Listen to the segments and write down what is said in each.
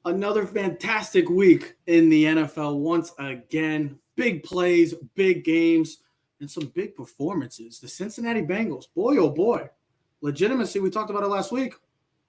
Another fantastic week in the NFL once again. Big plays, big games, and some big performances. The Cincinnati Bengals, boy, oh boy. Legitimacy, we talked about it last week.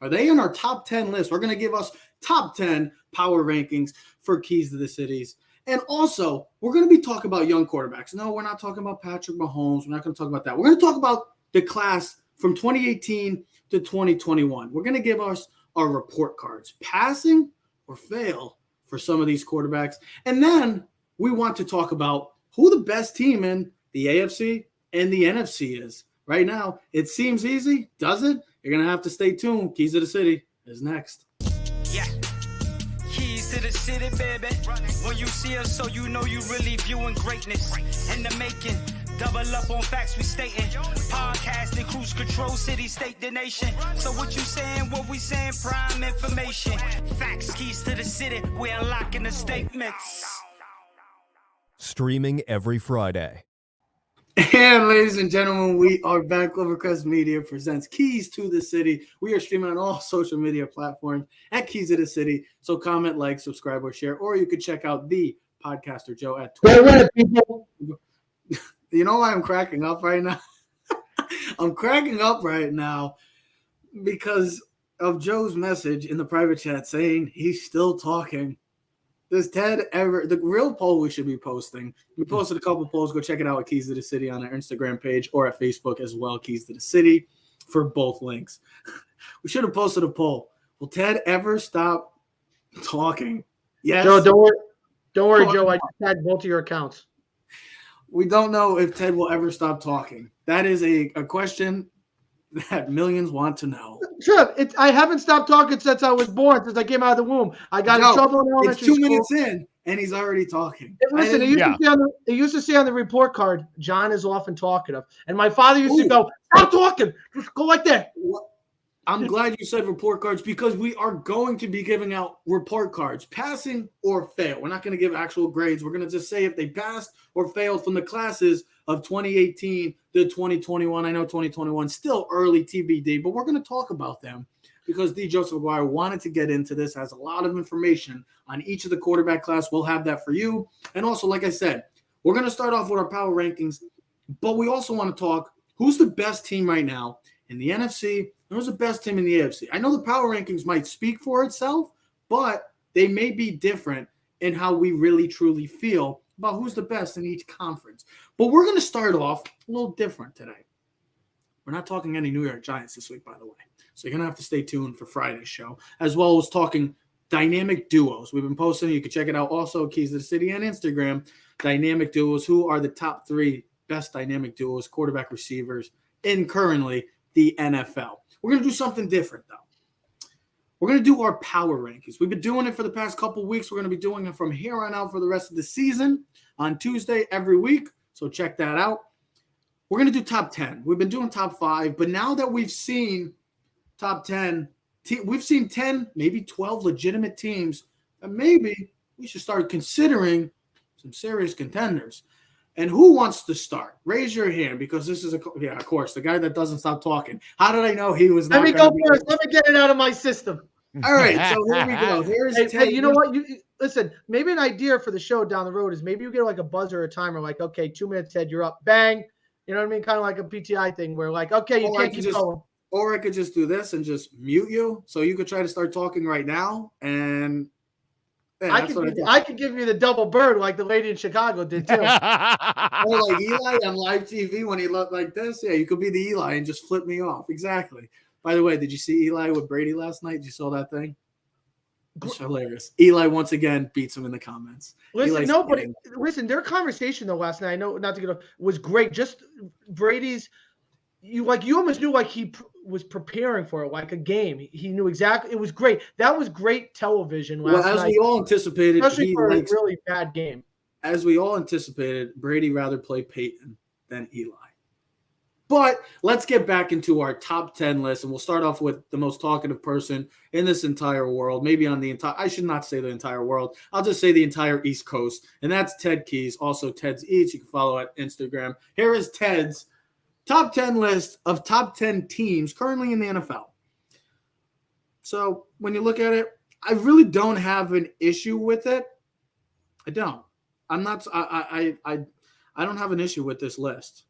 Are they in our top 10 list? We're going to give us top 10 power rankings for Keys to the Cities. And also, we're going to be talking about young quarterbacks. No, we're not talking about Patrick Mahomes. We're not going to talk about that. We're going to talk about the class from 2018 to 2021. We're going to give us our report cards, passing or fail for some of these quarterbacks. And then we want to talk about who the best team in the AFC and the NFC is. Right now, it seems easy, does it? You're going to have to stay tuned. Keys to the City is next. Yeah. Keys to the city, baby. When you see us, so you know you really viewing greatness in the making. Double up on facts we stating. Podcasting, cruise control, city, state, the nation. So what you saying, what we saying, prime information. Facts, keys to the city, we unlocking the statements. Streaming every Friday. And ladies and gentlemen, we are back. Clovercrest Media presents Keys to the City. We are streaming on all social media platforms at Keys to the City. So comment, like, subscribe, or share. Or you could check out the Podcaster Joe at Twitter. You know why I'm cracking up right now? I'm cracking up right now because of Joe's message in the private chat saying he's still talking. Does Ted ever – the real poll we should be posting. We posted a couple polls. Go check it out at Keys to the City on our Instagram page or at Facebook as well, Keys to the City, for both links. We should have posted a poll. Will Ted ever stop talking? Yes. Joe, don't worry, Joe. I just had both of your accounts. We don't know if Ted will ever stop talking. That is a question that millions want to know. Sure. I haven't stopped talking since I was born, since I came out of the womb. I got in trouble in elementary school. It's 2 school. minutes in, and he's already talking. Listen, it used to say on the report card, John is often talkative. And my father used to go, stop talking. Just go like that. I'm glad you said report cards because we are going to be giving out report cards, passing or fail. We're not going to give actual grades. We're going to just say if they passed or failed from the classes of 2018 to 2021. I know 2021 still early TBD, but we're going to talk about them because D. Joseph McGuire wanted to get into this, has a lot of information on each of the quarterback class. We'll have that for you. And also, like I said, we're going to start off with our power rankings, but we also want to talk who's the best team right now in the NFC. Who's the best team in the AFC? I know the power rankings might speak for itself, but they may be different in how we really truly feel about who's the best in each conference. But we're going to start off a little different today. We're not talking any New York Giants this week, by the way. So you're going to have to stay tuned for Friday's show, as well as talking dynamic duos. We've been posting. You can check it out also, Keys to the City and Instagram. Dynamic duos. Who are the top 3 best dynamic duos, quarterback receivers in currently the NFL? We're going to do something different, though. We're going to do our power rankings. We've been doing it for the past couple weeks. We're going to be doing it from here on out for the rest of the season on Tuesday every week. So check that out. We're going to do top 10. We've been doing top 5. But now that we've seen top 10, we've seen 10, maybe 12 legitimate teams, and maybe we should start considering some serious contenders. And who wants to start? Raise your hand because this is of course, the guy that doesn't stop talking. How did I know he was not? Let me go first. Let me get it out of my system. All right, so here we go. Here's Ted. You know what? Listen. Maybe an idea for the show down the road is maybe you get like a buzzer or a timer, like, okay, 2 minutes, Ted, you're up, bang. You know what I mean? Kind of like a PTI thing where, like, okay, you can't keep going. Or I could just do this and just mute you, so you could try to start talking right now and. Yeah, I could give you the double bird like the lady in Chicago did too. Or like Eli on live TV when he looked like this. Yeah, you could be the Eli and just flip me off. Exactly. By the way, did you see Eli with Brady last night? Did you saw that thing? It's hilarious. Eli once again beats him in the comments. Listen, their conversation though last night, I know not to get off, was great. Just Brady's, you almost knew like he was preparing for it like a game. He knew exactly. It was great. That was great television last night. As we all anticipated, especially for a really bad game. As we all anticipated, Brady rather play Peyton than Eli. But let's get back into our top 10 list, and we'll start off with the most talkative person in this entire world, maybe on the entire – I should not say the entire world. I'll just say the entire East Coast, and that's Ted Keys, also Ted's Eats. You can follow at Instagram. Here is Ted's top 10 list of top 10 teams currently in the NFL. So when you look at it, I really don't have an issue with it. I don't. I'm not. I don't have an issue with this list.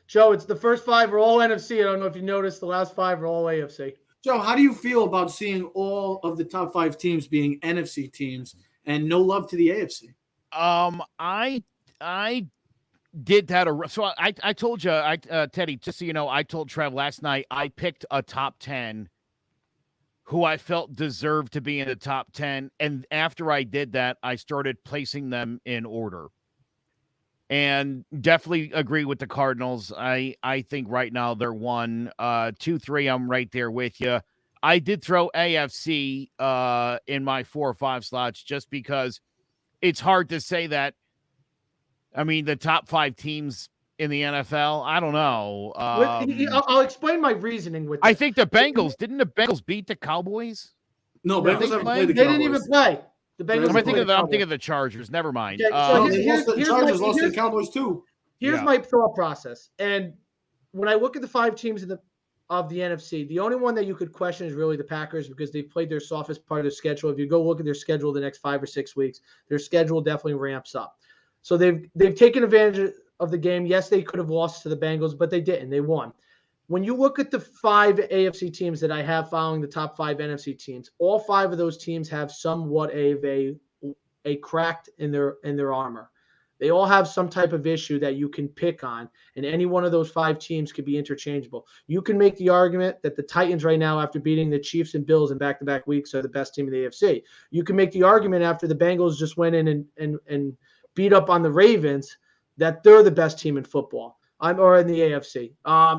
Joe, it's the first 5 are all NFC. I don't know if you noticed the last 5 are all AFC. Joe, how do you feel about seeing all of the top 5 teams being NFC teams and no love to the AFC? I did that. So I told you, Teddy, just so you know, I told Trev last night I picked a top 10 who I felt deserved to be in the top 10. And after I did that, I started placing them in order. And definitely agree with the Cardinals. I think right now they're 1, 2, 3. I'm right there with you. I did throw AFC in my 4 or 5 slots just because it's hard to say that. I mean, the top 5 teams in the NFL, I don't know. I'll explain my reasoning with I this. think the Bengals, didn't the Bengals beat the Cowboys? No, Bengals haven't played the Cowboys. They didn't even play. The Bengals. I'm thinking of the Chargers. Never mind. Okay, so the Chargers lost to the Cowboys too. Here's my thought process. And when I look at the 5 teams of the NFC, the only one that you could question is really the Packers because they've played their softest part of their schedule. If you go look at their schedule the next 5 or 6 weeks, their schedule definitely ramps up. So they've taken advantage of the game. Yes, they could have lost to the Bengals, but they didn't. They won. When you look at the 5 AFC teams that I have following the top 5 NFC teams, all 5 of those teams have somewhat of a cracked in their armor. They all have some type of issue that you can pick on, and any one of those 5 teams could be interchangeable. You can make the argument that the Titans right now, after beating the Chiefs and Bills in back-to-back weeks, are the best team in the AFC. You can make the argument after the Bengals just went in and beat up on the Ravens that they're the best team in football. Or in the AFC.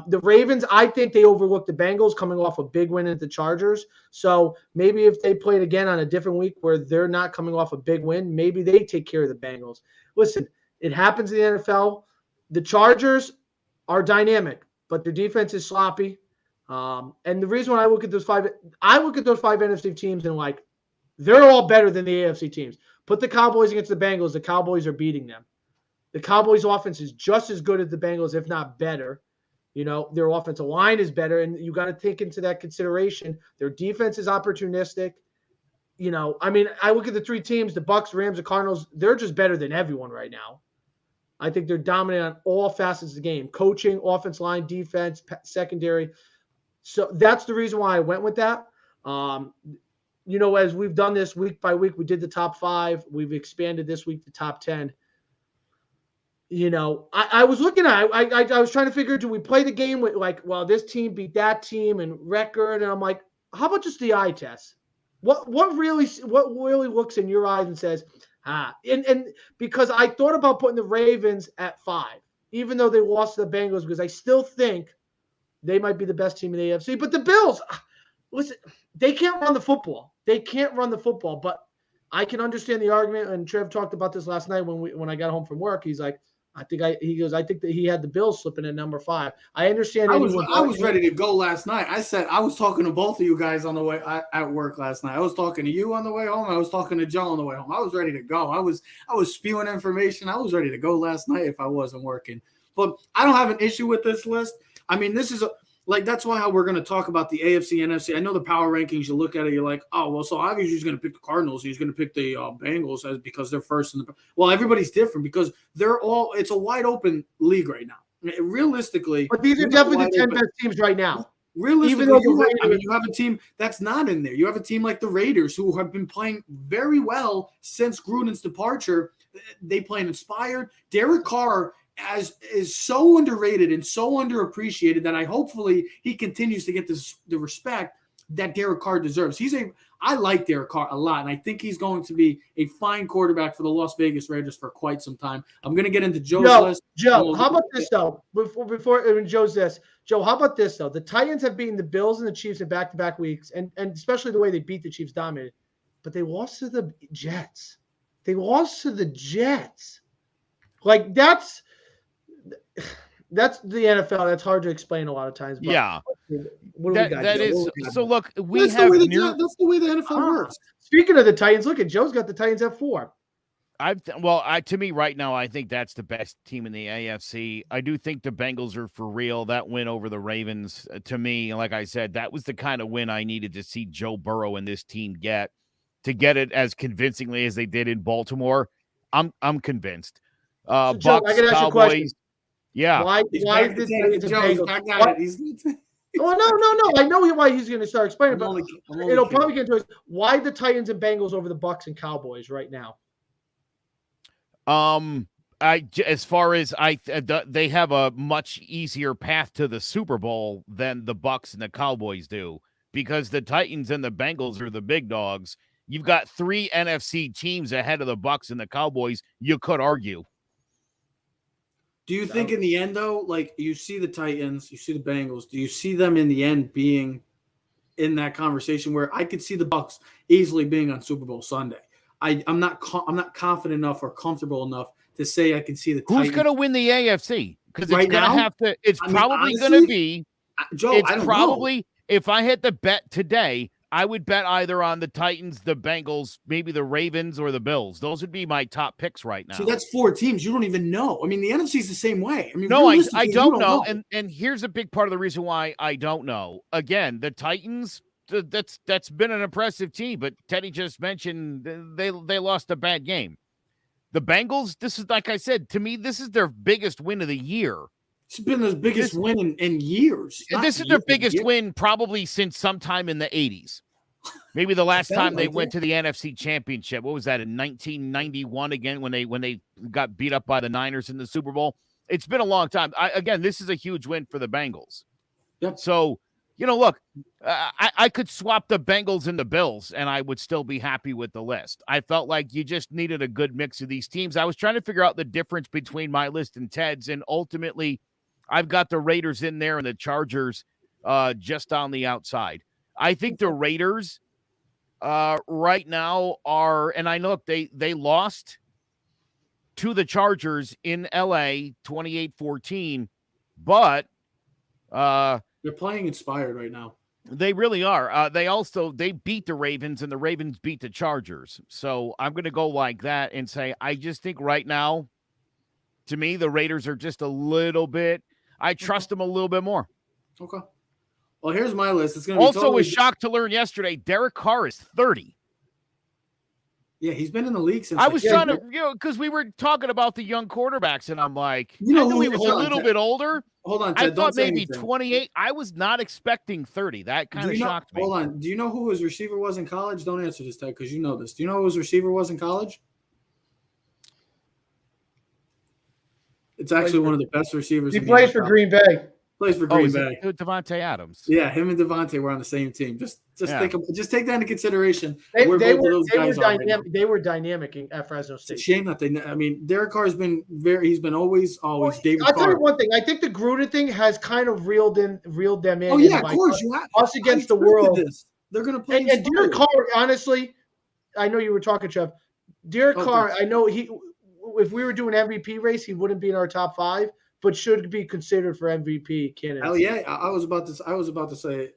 The Ravens, I think they overlooked the Bengals coming off a big win at the Chargers. So maybe if they played again on a different week where they're not coming off a big win, maybe they take care of the Bengals. Listen, it happens in the NFL. The Chargers are dynamic, but their defense is sloppy. And the reason why I look at those 5 NFC teams and like, they're all better than the AFC teams. Put the Cowboys against the Bengals. The Cowboys are beating them. The Cowboys' offense is just as good as the Bengals, if not better. You know, their offensive line is better, and you got to take into that consideration. Their defense is opportunistic. You know, I mean, I look at the 3 teams, the Bucs, Rams, and Cardinals, they're just better than everyone right now. I think they're dominant on all facets of the game, coaching, offense line, defense, secondary. So that's the reason why I went with that. You know, as we've done this week by week, we did the top 5. We've expanded this week to top 10. You know, I was looking at I was trying to figure, do we play the game with like, well, this team beat that team and record? And I'm like, how about just the eye test? What really looks in your eyes and says, and because I thought about putting the Ravens at 5, even though they lost to the Bengals, because I still think they might be the best team in the AFC. But the Bills, listen, they can't run the football. But I can understand the argument. And Trev talked about this last night when I got home from work. He's like, I think that he had the Bills slipping at number 5. I understand. I was ready to go last night. I said I was talking to both of you guys on the way at work last night. I was talking to you on the way home. I was talking to Joe on the way home. I was ready to go. I was spewing information. I was ready to go last night if I wasn't working. But I don't have an issue with this list. I mean, this is that's why how we're going to talk about the AFC, NFC. I know the power rankings. You look at it, you're like, oh well. So obviously he's going to pick the Cardinals. He's going to pick the Bengals because they're first in the. Well, everybody's different because they're all. It's a wide open league right now. Realistically, but these are definitely the 10 best teams right now. Realistically, you have a team that's not in there. You have a team like the Raiders who have been playing very well since Gruden's departure. They play inspired. Derek Carr is so underrated and so underappreciated that hopefully he continues to get the respect that Derek Carr deserves. I like Derek Carr a lot, and I think he's going to be a fine quarterback for the Las Vegas Raiders for quite some time. I'm going to get into Joe's list. Joe, how about this though? Before Joe's this, Joe, how about this though? The Titans have beaten the Bills and the Chiefs in back-to-back weeks, and especially the way they beat the Chiefs dominated, but they lost to the Jets. Like that's the NFL. That's hard to explain a lot of times. But yeah. What do we got? So look, that's the way the NFL works. Speaking of the Titans, look at Joe's got the Titans at 4. To me right now, I think that's the best team in the AFC. I do think the Bengals are for real. That win over the Ravens, to me, like I said, that was the kind of win I needed to see Joe Burrow and this team get. to get it as convincingly as they did in Baltimore. I'm convinced. So, Joe, Bucks, I can ask you a question. Cowboys. Yeah. Why He's is back the to Titans and Joe, he's Bengals? back at Why- it. He's Oh no! I know why he's going to start explaining, but I'm it'll kidding. probably get into it. Why the Titans and Bengals over the Bucks and Cowboys right now? As far as they have a much easier path to the Super Bowl than the Bucks and the Cowboys do, because the Titans and the Bengals are the big dogs. You've got 3 NFC teams ahead of the Bucks and the Cowboys. You could argue. Do you think in the end, though, like you see the Titans, you see the Bengals, do you see them in the end being in that conversation where I could see the Bucks easily being on Super Bowl Sunday? I'm not confident enough or comfortable enough to say I can see the Titans. Who's going to win the AFC? Because it's Right going to now? have to. It's I mean, probably going honestly, to be. Joe, It's I don't probably know. if I had to bet today, I would bet either on the Titans, the Bengals, maybe the Ravens, or the Bills. Those would be my top picks right now. See, that's 4 teams. You don't even know. I mean, the NFC's the same way. I mean, No, I realistically, you don't know. And here's a big part of the reason why I don't know. Again, the Titans, that's been an impressive team, but Teddy just mentioned they lost a bad game. The Bengals, this is, like I said, to me, this is their biggest win of the year. It's been the biggest win in years. This is their biggest win probably since sometime in the 80s. Maybe the last time they went to the NFC Championship. What was that, in 1991 again when they got beat up by the Niners in the Super Bowl? It's been a long time. Again, this is a huge win for the Bengals. Yep. So, look, I could swap the Bengals and the Bills, and I would still be happy with the list. I felt like you just needed a good mix of these teams. I was trying to figure out the difference between my list and Ted's, and ultimately I've got the Raiders in there and the Chargers just on the outside. I think the Raiders right now are, and I know they lost to the Chargers in LA 28-14, but they're playing inspired right now. They really are. They beat the Ravens, and the Ravens beat the Chargers. So I'm going to go like that and say I just think right now, to me, the Raiders are just a little bit. I trust them a little bit more. Okay. Well, here's my list. It's going to be also was shocked to learn yesterday Derek Carr is 30. Yeah, he's been in the league since. I was trying to, because we were talking about the young quarterbacks, and I'm like, I knew he was a little bit older. Hold on, Ted, I thought maybe 28. I was not expecting 30. That kind of shocked me. Hold on. Do you know who his receiver was in college? Don't answer this, Ted, because you know this. Do you know who his receiver was in college? It's actually one of the best receivers. He plays for Green Bay. Plays for Green Bay. Devontae Adams. Yeah, him and Devontae were on the same team. Just take take that into consideration. They were dynamic at Fresno State. It's a shame that Derek Carr has been he's been always David I'll Carr. tell you one thing. I think the Gruden thing has kind of reeled them in. Oh yeah, of course you have us against the world. They're going to play. And Derek Carr, honestly, I know you were talking, Chubb. Derek Carr, I know if we were doing MVP race, he wouldn't be in our top 5. But should be considered for MVP candidate. Hell yeah! I was about to say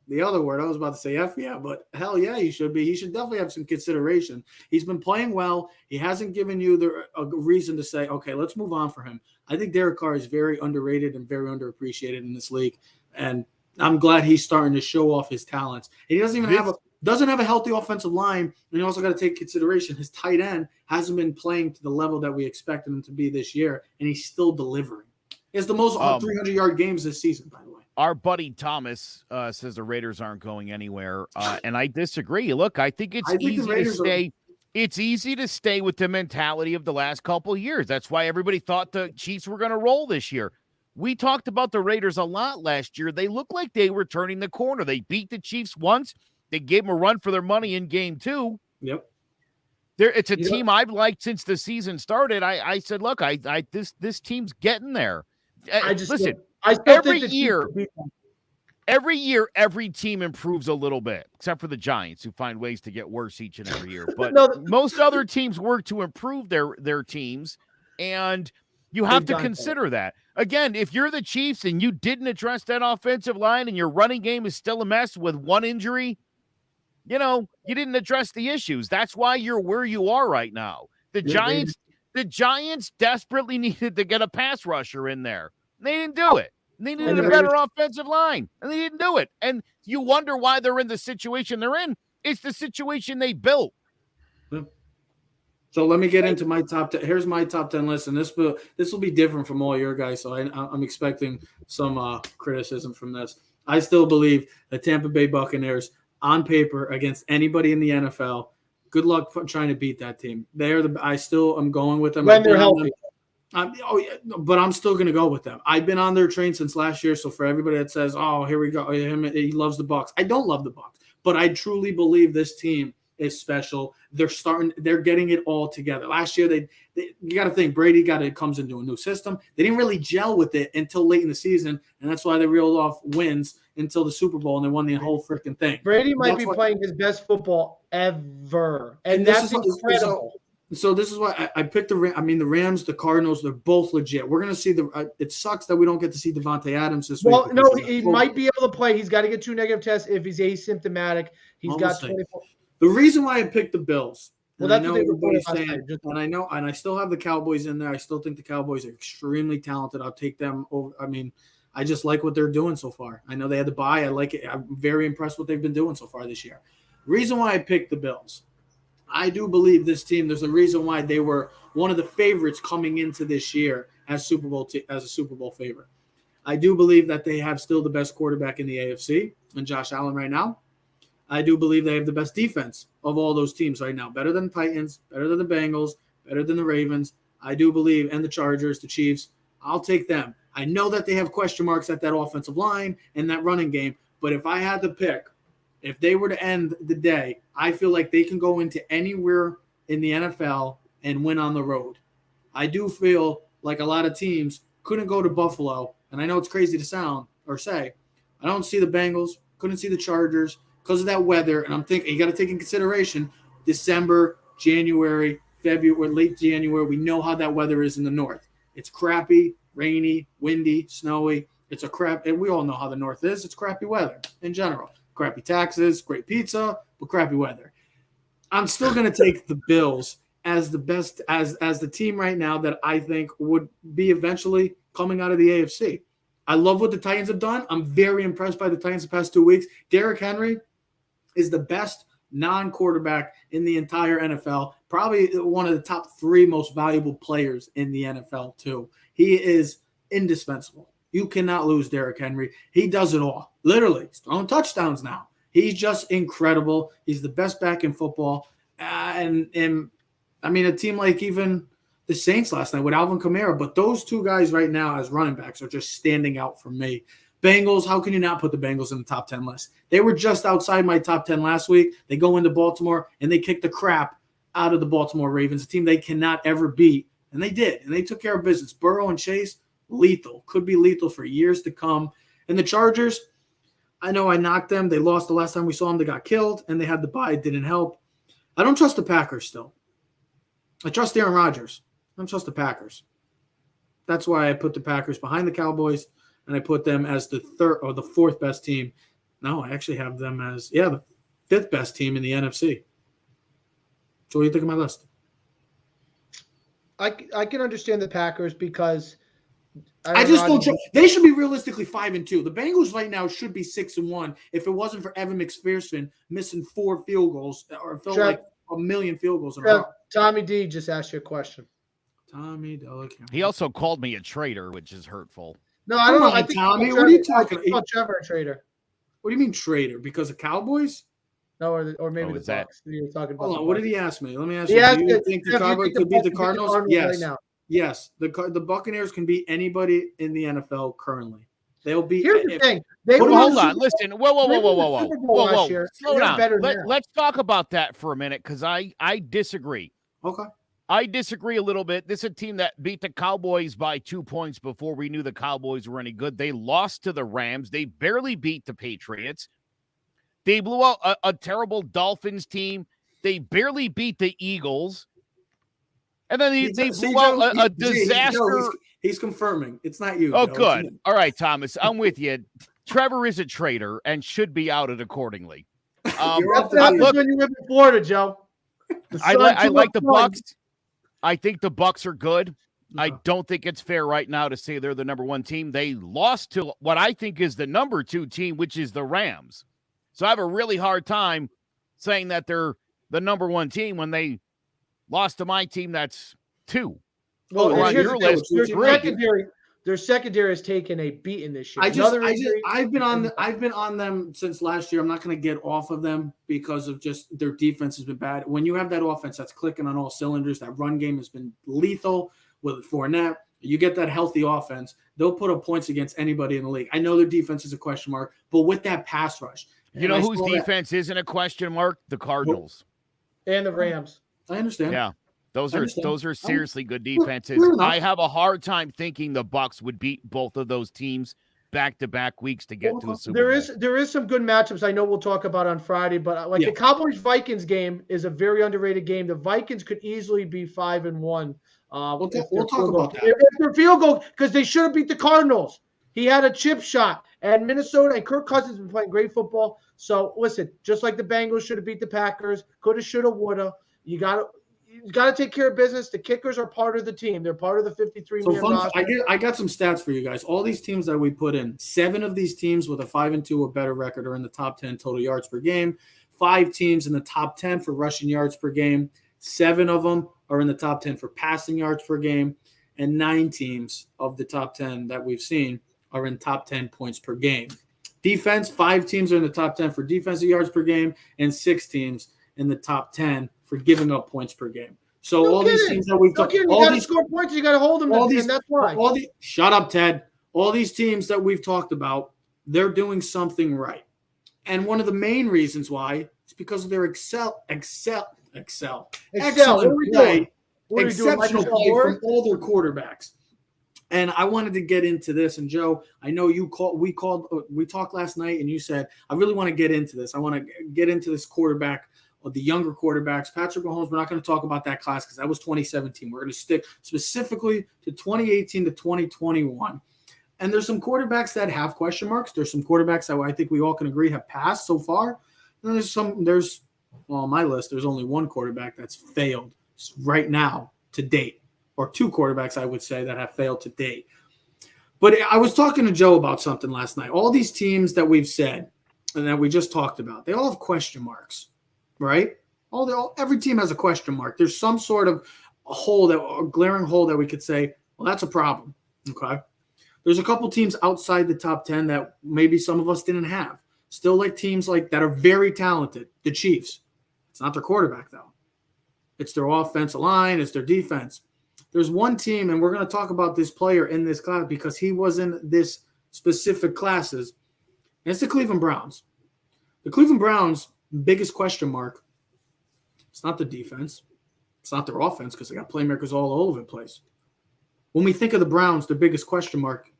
the other word. I was about to say F yeah, but hell yeah, he should be. He should definitely have some consideration. He's been playing well. He hasn't given you a reason to say, okay, let's move on for him. I think Derek Carr is very underrated and very underappreciated in this league, and I'm glad he's starting to show off his talents. And he doesn't even have a healthy offensive line, and you also got to take consideration his tight end hasn't been playing to the level that we expected him to be this year, and he's still delivering. It's the most 300-yard games this season, by the way. Our buddy Thomas says the Raiders aren't going anywhere, and I disagree. Look, I think it's easy to stay. It's easy to stay with the mentality of the last couple of years. That's why everybody thought the Chiefs were going to roll this year. We talked about the Raiders a lot last year. They looked like they were turning the corner. They beat the Chiefs once. They gave them a run for their money in game 2. Yep. It's a team I've liked since the season started. I said, look, this team's getting there. Listen, every year, every team improves a little bit, except for the Giants, who find ways to get worse each and every year. But most other teams work to improve their teams, and you have to consider that. Again, if you're the Chiefs and you didn't address that offensive line and your running game is still a mess with one injury, you didn't address the issues. That's why you're where you are right now. The Giants desperately needed to get a pass rusher in there. They didn't do it. They needed a better offensive line, and they didn't do it. And you wonder why they're in the situation they're in. It's the situation they built. So let me get into my top 10. Here's my top 10 list, and this will be different from all your guys. So I'm expecting some criticism from this. I still believe the Tampa Bay Buccaneers, on paper, against anybody in the NFL, good luck trying to beat that team. I still am going with them. When they're healthy. But I'm still going to go with them. I've been on their train since last year. So for everybody that says, "Oh, here we go," he loves the Bucs. I don't love the Bucs, but I truly believe this team is special. They're getting it all together. Last year, you got to think Brady comes into a new system. They didn't really gel with it until late in the season, and that's why they reeled off wins until the Super Bowl, and they won the whole freaking thing. Brady might be playing his best football ever, and that's incredible. So this is why I picked the Rams, the Cardinals. They're both legit. We're gonna see it sucks that we don't get to see Devontae Adams this week. Well, no, he might be able to play. He's got to get 2 negative tests if he's asymptomatic. He's got 24. The reason why I picked the Bills. Well, that's what everybody's saying, and I know, and I still have the Cowboys in there. I still think the Cowboys are extremely talented. I'll take them over. I just like what they're doing so far. I know they had to bye. I like it. I'm very impressed with what they've been doing so far this year. Reason why I picked the Bills. I do believe this team. There's a reason why they were one of the favorites coming into this year as a Super Bowl favorite. I do believe that they have still the best quarterback in the AFC, and Josh Allen right now. I do believe they have the best defense of all those teams right now. Better than the Titans, better than the Bengals, better than the Ravens. I do believe, and the Chargers, the Chiefs. I'll take them. I know that they have question marks at that offensive line and that running game, but if I had to pick, if they were to end the day, I feel like they can go into anywhere in the NFL and win on the road. I do feel like a lot of teams couldn't go to Buffalo, and I know it's crazy to sound or say. I don't see the Bengals, couldn't see the Chargers because of that weather, and I'm thinking you got to take in consideration December, January, February, late January. We know how that weather is in the north. It's crappy, rainy, windy, snowy. And we all know how the north is. It's crappy weather in general. Crappy taxes, great pizza, but crappy weather. I'm still going to take the Bills as the best, as the team right now that I think would be eventually coming out of the AFC. I love what the Titans have done. I'm very impressed by the Titans the past 2 weeks. Derrick Henry is the best non-quarterback in the entire NFL, probably one of the top 3 most valuable players in the NFL too. He is indispensable. You cannot lose Derrick Henry. He does it all. Literally. He's throwing touchdowns now. He's just incredible. He's the best back in football. And a team like even the Saints last night with Alvin Kamara, but those 2 guys right now as running backs are just standing out for me. Bengals, how can you not put the Bengals in the top 10 list? They were just outside my top 10 last week. They go into Baltimore, and they kick the crap out of the Baltimore Ravens, a team they cannot ever beat. And they did, and they took care of business. Burrow and Chase, lethal. Could be lethal for years to come. And the Chargers, I know I knocked them. They lost the last time we saw them. They got killed, and they had the bye. It didn't help. I don't trust the Packers still. I trust Aaron Rodgers. I don't trust the Packers. That's why I put the Packers behind the Cowboys, and I put them as the 3rd or the 4th best team. No, I actually have them as, the 5th best team in the NFC. So what do you think of my list? I can understand the Packers because I just don't trust. They should be realistically 5-2. The Bengals right now should be 6-1 if it wasn't for Evan McPherson missing 4 field goals, or it felt like a million field goals in a row. Tommy D just asked you a question. Tommy Delican. He also called me a traitor, which is hurtful. No, I don't know. I think Tommy, what are you talking about? Trevor a traitor. What do you mean traitor? Because of Cowboys? No, or maybe the Bucs. You were talking about. Hold on, what did he ask me? Let me ask you. Do you think the Cowboys could beat the Cardinals? Yes. Right now. Yes. The Buccaneers can beat anybody in the NFL currently. They'll beat. Here's the thing. Hold on. Listen. Whoa. Slow down. Let's talk about that for a minute because I disagree. Okay. I disagree a little bit. This is a team that beat the Cowboys by 2 points before we knew the Cowboys were any good. They lost to the Rams. They barely beat the Patriots. They blew out a terrible Dolphins team. They barely beat the Eagles. And then they blew out a disaster. He's confirming. It's not you. Oh, Joe. Good. All right, Thomas. I'm with you. Trevor is a traitor and should be outed accordingly. That's when you live in Florida, Joe. I like the Bucs. I think the Bucs are good. I don't think it's fair right now to say they're the number 1 team. They lost to what I think is the number 2 team, which is the Rams. So I have a really hard time saying that they're the number one team when they lost to my team that's 2. Well, Oh, and on here's your the thing, list, their secondary has taken a beating this year. I've been on them since last year. I'm not going to get off of them because of just their defense has been bad. When you have that offense that's clicking on all cylinders, that run game has been lethal with Fournette. You get that healthy offense, they'll put up points against anybody in the league. I know their defense is a question mark, but with that pass rush, you know whose defense isn't a question mark? The Cardinals and the Rams. I understand. Yeah. Those are seriously good defenses. Enough. I have a hard time thinking the Bucs would beat both of those teams back-to-back weeks to get to a Super Bowl. There is some good matchups I know we'll talk about on Friday, but the Cowboys-Vikings game is a very underrated game. The Vikings could easily be 5-1. We'll talk about that. If their field goal, because they should have beat the Cardinals. He had a chip shot, and Minnesota and Kirk Cousins have been playing great football. So listen, just like the Bengals should have beat the Packers, coulda, shoulda, woulda. You got to take care of business. The kickers are part of the team. They're part of the 53-man roster. I got some stats for you guys. All these teams that we put in, 7 of these teams with a 5-2 or better record are in the top 10 total yards per game. 5 teams in the top 10 for rushing yards per game. 7 of them are in the top 10 for passing yards per game. And 9 teams of the top 10 that we've seen are in top 10 points per game. Defense, 5 teams are in the top 10 for defensive yards per game, and 6 teams in the top 10 for giving up points per game. So these teams that we've talked about, you got to score points, you got to hold them, and that's why. Shut up, Ted. All these teams that we've talked about, they're doing something right. And one of the main reasons why is because of their excellent play, exceptional play from all their quarterbacks. And I wanted to get into this. And Joe, I know we talked last night, and you said, I really want to get into this. I want to get into this quarterback, or the younger quarterbacks. Patrick Mahomes, we're not going to talk about that class because that was 2017. We're going to stick specifically to 2018 to 2021. And there's some quarterbacks that have question marks. There's some quarterbacks that I think we all can agree have passed so far. And on my list, there's only one quarterback that's failed right now to date, or 2 quarterbacks, I would say, that have failed to date. But I was talking to Joe about something last night. All these teams that we've said and that we just talked about, they all have question marks, right? Every team has a question mark. There's some sort of a glaring hole that we could say, well, that's a problem, okay? There's a couple teams outside the top 10 that maybe some of us didn't have. Still like teams like that are very talented. The Chiefs. It's not their quarterback, though. It's their offensive line. It's their defense. There's one team, and we're going to talk about this player in this class because he was in this specific classes, and it's the Cleveland Browns. The Cleveland Browns' biggest question mark, it's not the defense. It's not their offense because they got playmakers all over the place. When we think of the Browns, their biggest question mark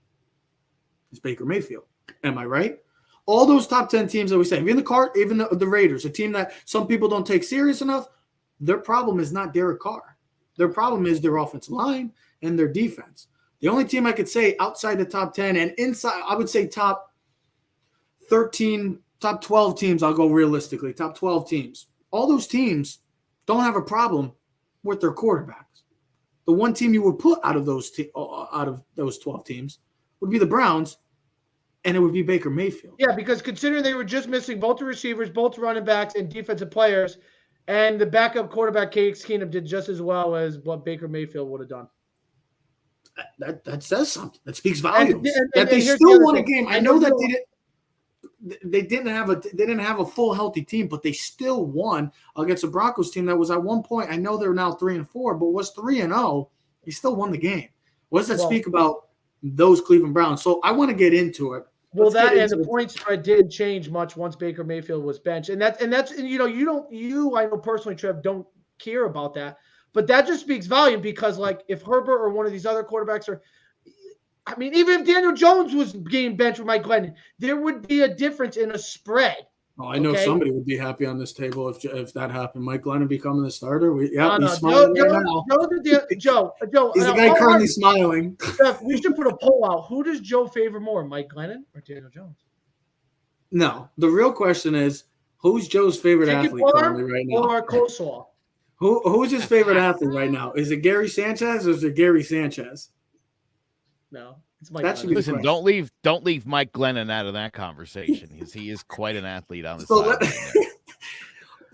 is Baker Mayfield. Am I right? All those top 10 teams that we say, even the Raiders, a team that some people don't take serious enough, their problem is not Derek Carr. Their problem is their offensive line and their defense. The only team I could say outside the top 10 and inside, I would say top 13, top 12 teams, I'll go realistically, top 12 teams. All those teams don't have a problem with their quarterbacks. The one team you would put out of those 12 teams would be the Browns, and it would be Baker Mayfield. Yeah, because considering they were just missing both the receivers, both running backs, and defensive players, and the backup quarterback, Case Keenum, did just as well as what Baker Mayfield would have done. That says something. That speaks volumes. And they still won a game. I know that they didn't have a full healthy team, but they still won against a Broncos team that was at one point. I know they're now 3-4, but was 3-0. They still won the game. What does that speak about those Cleveland Browns? So I want to get into it. Well, the point spread didn't change much once Baker Mayfield was benched, and that's I know personally, Trev, don't care about that, but that just speaks volume because if Herbert or one of these other quarterbacks even if Daniel Jones was getting benched with Mike Glennon, there would be a difference in a spread. Oh, I know somebody would be happy on this table if that happened. Mike Glennon becoming the starter. He's smiling right now. Joe. He's the guy currently smiling. Jeff, we should put a poll out. Who does Joe favor more, Mike Glennon or Daniel Jones? No, the real question is, who's Joe's favorite athlete currently right now? Or coleslaw? Who's his favorite athlete right now? Is it Gary Sanchez or is it Gary Sanchez? No, it's Mike. Listen, don't leave Mike Glennon out of that conversation because he is quite an athlete on the side.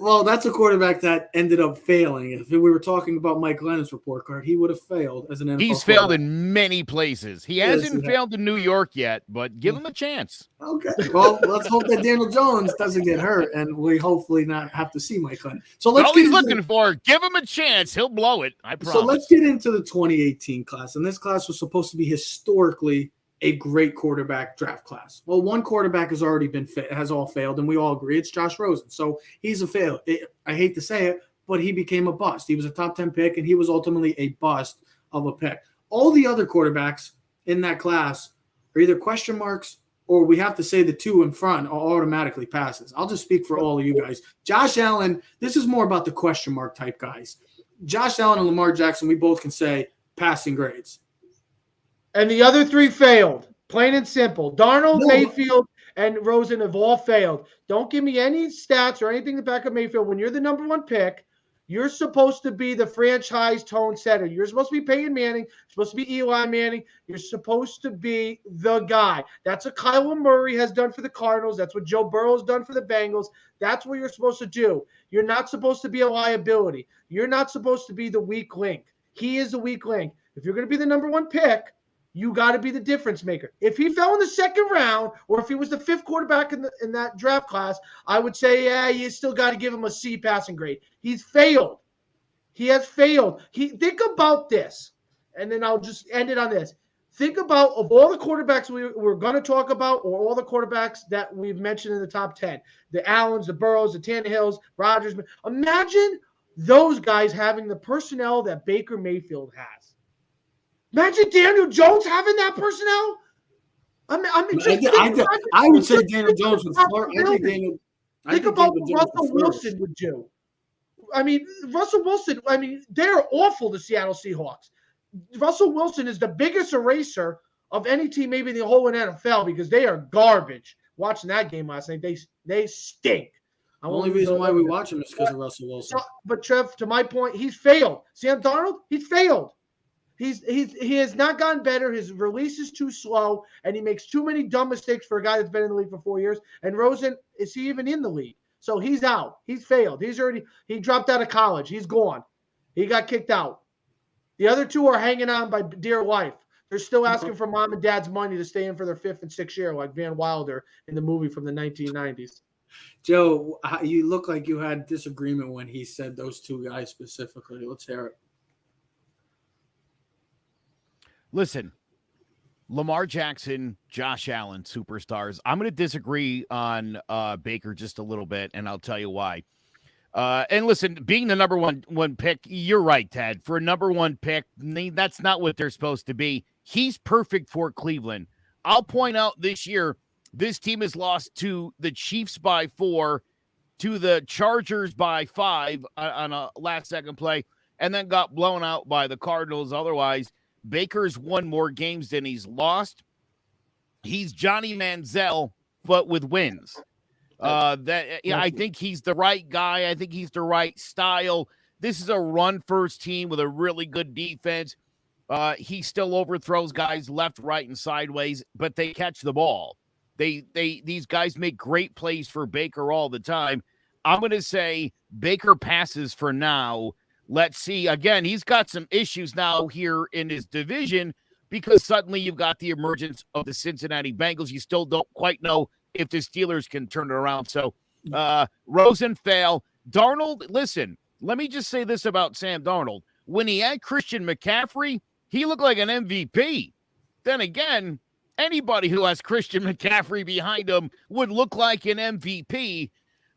Well, that's a quarterback that ended up failing. If we were talking about Mike Lennon's report card, he would have failed as an NFL He's failed in many places. He hasn't failed in New York yet, but give him a chance. Okay. Well, let's hope that Daniel Jones doesn't get hurt, and we hopefully not have to see Mike Lennon. So let's all he's looking for, give him a chance. He'll blow it. I promise. So let's get into the 2018 class. And this class was supposed to be historically a great quarterback draft class. Well, one quarterback has already has all failed, and we all agree it's Josh Rosen. So he's a fail. I hate to say it, but he became a bust. He was a top 10 pick, and he was ultimately a bust of a pick. All the other quarterbacks in that class are either question marks, or we have to say the two in front are automatically passes. I'll just speak for all of you guys. Josh Allen, this is more about the question mark type guys. Josh Allen and Lamar Jackson, we both can say passing grades. And the other three failed, plain and simple. Darnold, Mayfield, and Rosen have all failed. Don't give me any stats or anything to back up Mayfield. When you're the number one pick, you're supposed to be the franchise tone setter. You're supposed to be Peyton Manning. You're supposed to be Eli Manning. You're supposed to be the guy. That's what Kyler Murray has done for the Cardinals. That's what Joe Burrow has done for the Bengals. That's what you're supposed to do. You're not supposed to be a liability. You're not supposed to be the weak link. He is the weak link. If you're going to be the number one pick, you got to be the difference maker. If he fell in the second round, or if he was the fifth quarterback in that draft class, I would say, yeah, you still got to give him a C passing grade. He's failed. He has failed. Think about this, and then I'll just end it on this. Think about, of all the quarterbacks we're going to talk about, or all the quarterbacks that we've mentioned in the top 10, the Allens, the Burrows, the Tannehills, Rodgers. Imagine those guys having the personnel that Baker Mayfield has. Imagine Daniel Jones having that personnel. I would say Daniel Jones would flirt. Think about what Russell Wilson would do. Russell Wilson, they're awful, the Seattle Seahawks. Russell Wilson is the biggest eraser of any team, maybe in the whole NFL, because they are garbage. Watching that game last night, they stink. The only reason why we watch him is because of Russell Wilson. But Trev, to my point, he's failed. Sam Darnold, he's failed. He has not gotten better. His release is too slow, and he makes too many dumb mistakes for a guy that's been in the league for 4 years. And Rosen, is he even in the league? So he's out. He's failed. He dropped out of college. He's gone. He got kicked out. The other two are hanging on by dear life. They're still asking for mom and dad's money to stay in for their fifth and sixth year, like Van Wilder in the movie from the 1990s. Joe, you look like you had disagreement when he said those two guys specifically. Let's hear it. Listen, Lamar Jackson, Josh Allen, superstars. I'm going to disagree on Baker just a little bit, and I'll tell you why. And listen, being the number one pick, you're right, Ted. For a number one pick, that's not what they're supposed to be. He's perfect for Cleveland. I'll point out this year, this team has lost to the Chiefs by 4, to the Chargers by 5 on a last-second play, and then got blown out by the Cardinals. Otherwise, Baker's won more games than he's lost. He's Johnny Manziel, but with wins. I think he's the right guy. I think he's the right style. This is a run-first team with a really good defense. He still overthrows guys left, right, and sideways, but they catch the ball. These guys make great plays for Baker all the time. I'm going to say Baker passes for now. Let's see. Again, he's got some issues now here in his division because suddenly you've got the emergence of the Cincinnati Bengals. You still don't quite know if the Steelers can turn it around. So Rosen fail. Darnold, listen, let me just say this about Sam Darnold. When he had Christian McCaffrey, he looked like an MVP. Then again, anybody who has Christian McCaffrey behind him would look like an MVP.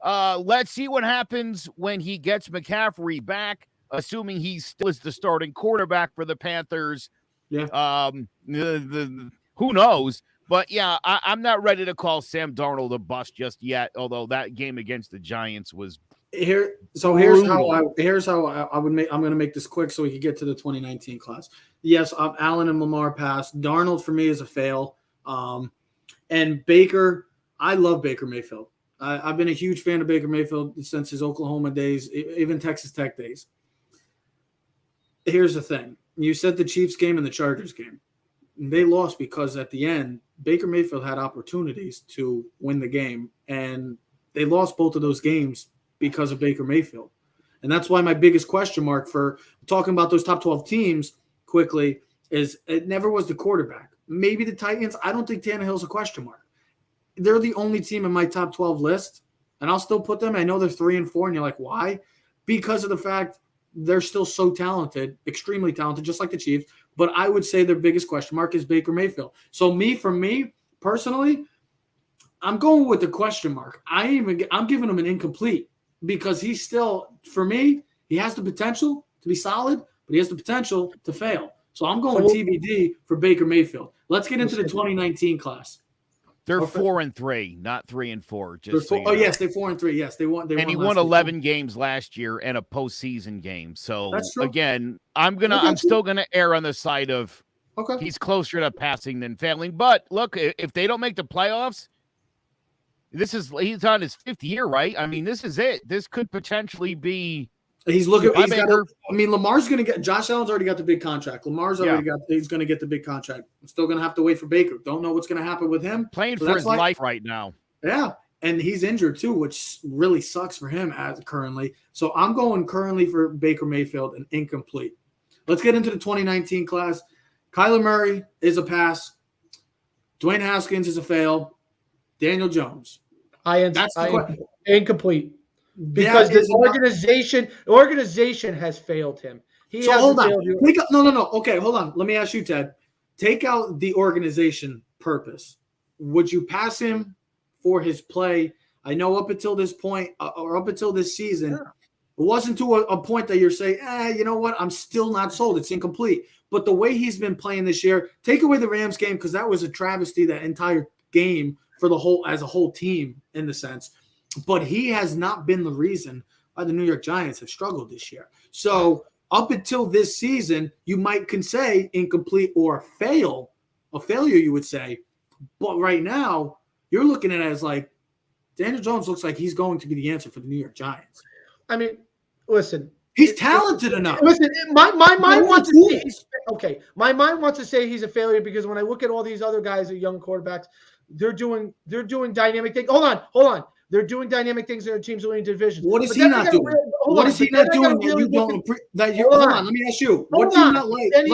Let's see what happens when he gets McCaffrey back, assuming he still is the starting quarterback for the Panthers. Yeah. Who knows? But, yeah, I'm not ready to call Sam Darnold a bust just yet, although that game against the Giants was here's how I would make. I'm going to make this quick so we can get to the 2019 class. Yes, Allen and Lamar passed. Darnold for me is a fail. And Baker, I love Baker Mayfield. I've been a huge fan of Baker Mayfield since his Oklahoma days, even Texas Tech days. Here's the thing. You said the Chiefs game and the Chargers game. They lost because at the end, Baker Mayfield had opportunities to win the game, and they lost both of those games because of Baker Mayfield. And that's why my biggest question mark for talking about those top 12 teams quickly is it never was the quarterback. Maybe the Titans. I don't think Tannehill's a question mark. They're the only team in my top 12 list, and I'll still put them. I know they're 3-4, and you're like, why? Because of the fact they're still so talented, extremely talented, just like the Chiefs. But I would say their biggest question mark is Baker Mayfield. So for me personally, I'm going with the question mark. I'm giving him an incomplete because he's still, for me, he has the potential to be solid, but he has the potential to fail. So I'm going TBD for Baker Mayfield. Let's get into the 2019 class. They're 4-3, not 3-4. Yes, they're 4-3. Yes, they won. He won 11 games last year and a postseason game. So that's true. Again, I'm still gonna err on the side of he's closer to passing than failing. But look, if they don't make the playoffs, he's on his 5th year, right? I mean, this is it. This could potentially be. Lamar's going to get – Josh Allen's already got the big contract. He's going to get the big contract. I'm still going to have to wait for Baker. Don't know what's going to happen with him. Playing for his life right now. Yeah, and he's injured too, which really sucks for him currently. So I'm going currently for Baker Mayfield and incomplete. Let's get into the 2019 class. Kyler Murray is a pass. Dwayne Haskins is a fail. Daniel Jones. Incomplete. Because the organization has failed him. Hold on. No. Okay, hold on. Let me ask you, Ted. Take out the organization purpose. Would you pass him for his play? I know up until this point, or up until this season, it wasn't to a point that you're saying, you know what? I'm still not sold. It's incomplete. But the way he's been playing this year, take away the Rams game because that was a travesty, that entire game as a whole team in the sense. But he has not been the reason why the New York Giants have struggled this year. So up until this season, you might say incomplete or a failure, you would say. But right now, you're looking at it as like Daniel Jones looks like he's going to be the answer for the New York Giants. I mean, listen. He's talented enough. Listen, my mind wants to say my mind wants to say he's a failure because when I look at all these other guys, the young quarterbacks, they're doing dynamic things. Hold on. They're doing dynamic things in their team's winning division. What is he not doing? What is he not doing that you don't hold on, let me ask you. What do you not like? Then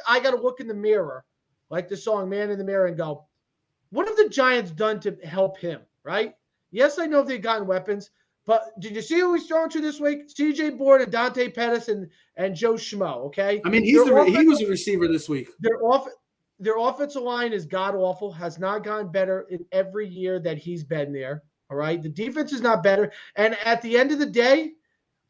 I got to look in the mirror, like the song Man in the Mirror, and go, what have the Giants done to help him, right? Yes, I know they've gotten weapons, but did you see who he's thrown to this week? CJ Board and Dante Pettis and Joe Schmo, okay? I mean, he was a receiver this week. Their offensive line is god-awful, has not gotten better in every year that he's been there, all right? The defense is not better. And at the end of the day,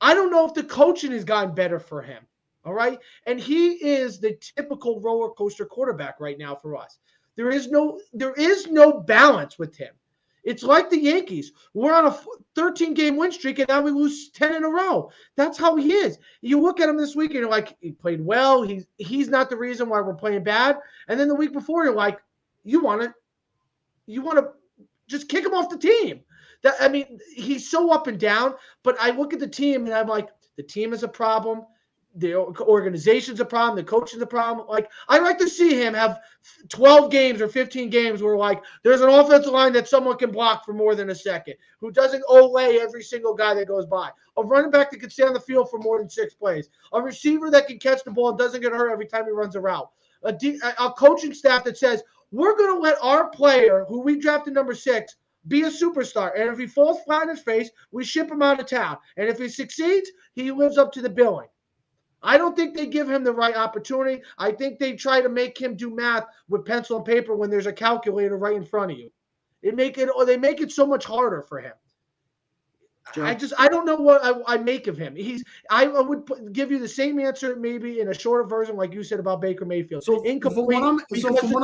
I don't know if the coaching has gotten better for him, all right? And he is the typical roller coaster quarterback right now for us. There is no balance with him. It's like the Yankees. We're on a 13-game win streak, and now we lose 10 in a row. That's how he is. You look at him this week, and you're like, he played well. He's not the reason why we're playing bad. And then the week before, you're like, you want to just kick him off the team. He's so up and down. But I look at the team, and I'm like, the team is a problem. The organization's a problem. The coaching's a problem. Like, I like to see him have 12 games or 15 games where, like, there's an offensive line that someone can block for more than a second, who doesn't olay every single guy that goes by, a running back that can stay on the field for more than 6 plays, a receiver that can catch the ball and doesn't get hurt every time he runs a route, a coaching staff that says, we're going to let our player, who we drafted number 6, be a superstar. And if he falls flat in his face, we ship him out of town. And if he succeeds, he lives up to the billing. I don't think they give him the right opportunity. I think they try to make him do math with pencil and paper when there's a calculator right in front of you. They make it so much harder for him. Sure. I don't know what I make of him. I would give you the same answer maybe in a shorter version, like you said about Baker Mayfield. So from what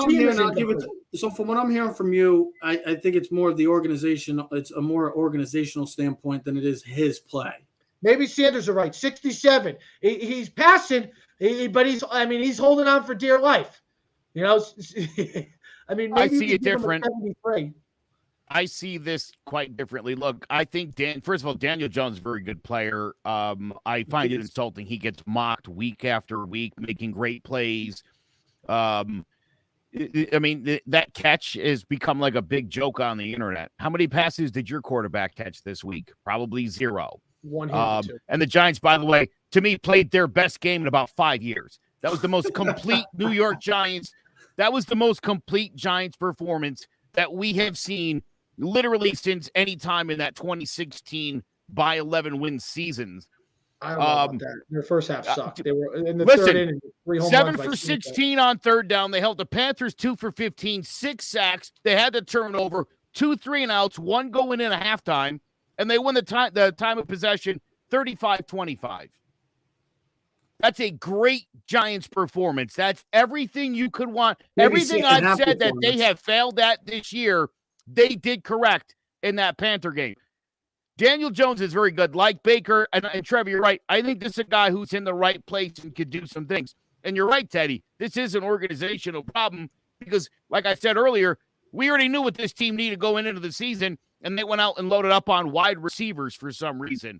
I'm hearing from you, I think it's more of the organization. It's a more organizational standpoint than it is his play. Maybe Sanders are right. 67. He's passing, but he's holding on for dear life. You know, maybe I see it different. I see this quite differently. Look, I think first of all, Daniel Jones is a very good player. I find it insulting. He gets mocked week after week, making great plays. I mean, that catch has become like a big joke on the internet. How many passes did your quarterback catch this week? Probably 0. And the Giants, by the way, to me, played their best game in about 5 years. That was the most complete New York Giants. That was the most complete Giants performance that we have seen literally since any time in that 2016 by 11 win seasons. I don't know about that. Their first half sucked. They were in the listen, third inning, 3 home 7 runs for 16 on third down. They held the Panthers 2 for 15, 6 sacks. They had the turnover, 2 3-and-outs, 1 going in at halftime, and they won the time of possession 35-25. That's a great Giants performance. That's everything you could want. Everything I've said that they have failed at this year, they did correct in that Panther game. Daniel Jones is very good. Like Baker and Trevor, you're right. I think this is a guy who's in the right place and could do some things. And you're right, Teddy. This is an organizational problem because, like I said earlier, we already knew what this team needed going into the season, and they went out and loaded up on wide receivers for some reason.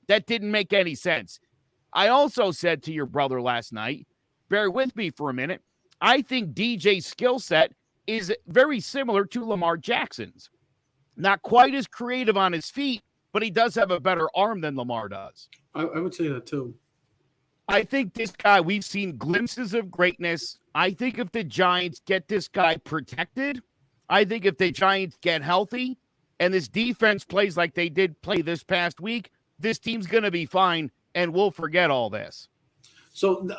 That didn't make any sense. I also said to your brother last night, bear with me for a minute, I think DJ's skill set is very similar to Lamar Jackson's. Not quite as creative on his feet, but he does have a better arm than Lamar does. I would say that too. I think this guy, we've seen glimpses of greatness. I think if the Giants get this guy protected, I think if the Giants get healthy and this defense plays like they did play this past week, this team's going to be fine and we'll forget all this. So,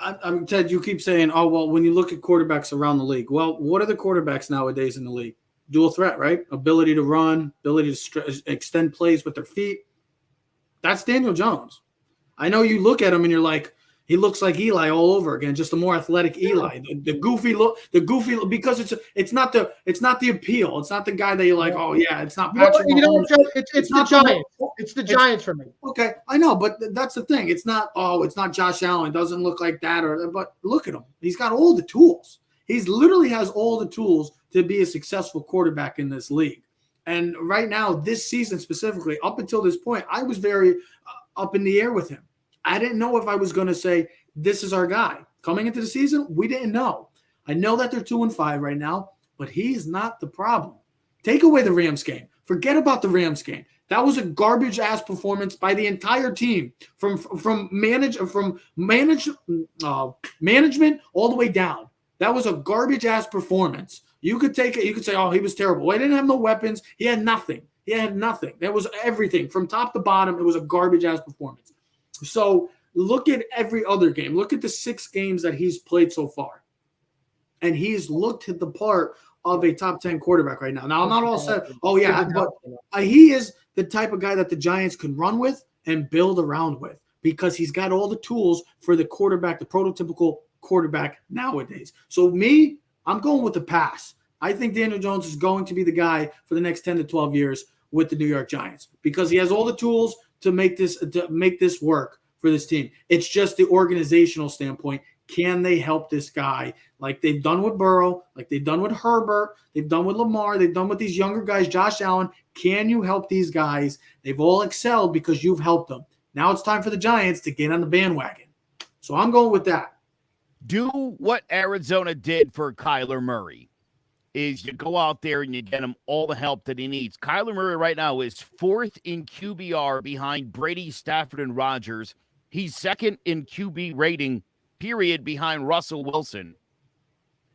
Ted, you keep saying, oh, well, when you look at quarterbacks around the league, well, what are the quarterbacks nowadays in the league? Dual threat, right? Ability to run, ability to extend plays with their feet. That's Daniel Jones. I know you look at him and you're like, he looks like Eli all over again, just a more athletic Eli. The goofy look, because it's not the appeal. It's not the guy that you're like, oh yeah, it's not Patrick Mahomes. It's the Giants. It's the Giants for me. Okay, I know, but that's the thing. It's not Josh Allen. It doesn't look like that. But look at him. He's got all the tools. He's literally has all the tools to be a successful quarterback in this league. And right now, this season specifically, up until this point, I was very up in the air with him. I didn't know if I was going to say, this is our guy. Coming into the season, we didn't know. I know that they're 2-5 right now, but he's not the problem. Take away the Rams game. Forget about the Rams game. That was a garbage-ass performance by the entire team, from management all the way down. That was a garbage-ass performance. You could take it. You could say, oh, he was terrible. Well, he didn't have no weapons. He had nothing. There was everything. From top to bottom, it was a garbage-ass performance. So look at every other game. Look at the 6 games that he's played so far. And he's looked at the part of a top 10 quarterback right now. Now, I'm not all set. Oh, yeah. But he is the type of guy that the Giants can run with and build around with because he's got all the tools for the quarterback, the prototypical quarterback nowadays. So I'm going with the pass. I think Daniel Jones is going to be the guy for the next 10 to 12 years with the New York Giants because he has all the tools to make this work for this team. It's just the organizational standpoint. Can they help this guy like they've done with Burrow, like they've done with Herbert, they've done with Lamar, they've done with these younger guys, Josh Allen? Can you help these guys? They've all excelled because you've helped them. Now it's time for the Giants to get on the bandwagon. So I'm going with that. Do what Arizona did for Kyler Murray. Is you go out there and you get him all the help that he needs. Kyler Murray right now is 4th in QBR behind Brady, Stafford, and Rodgers. He's 2nd in QB rating, period, behind Russell Wilson.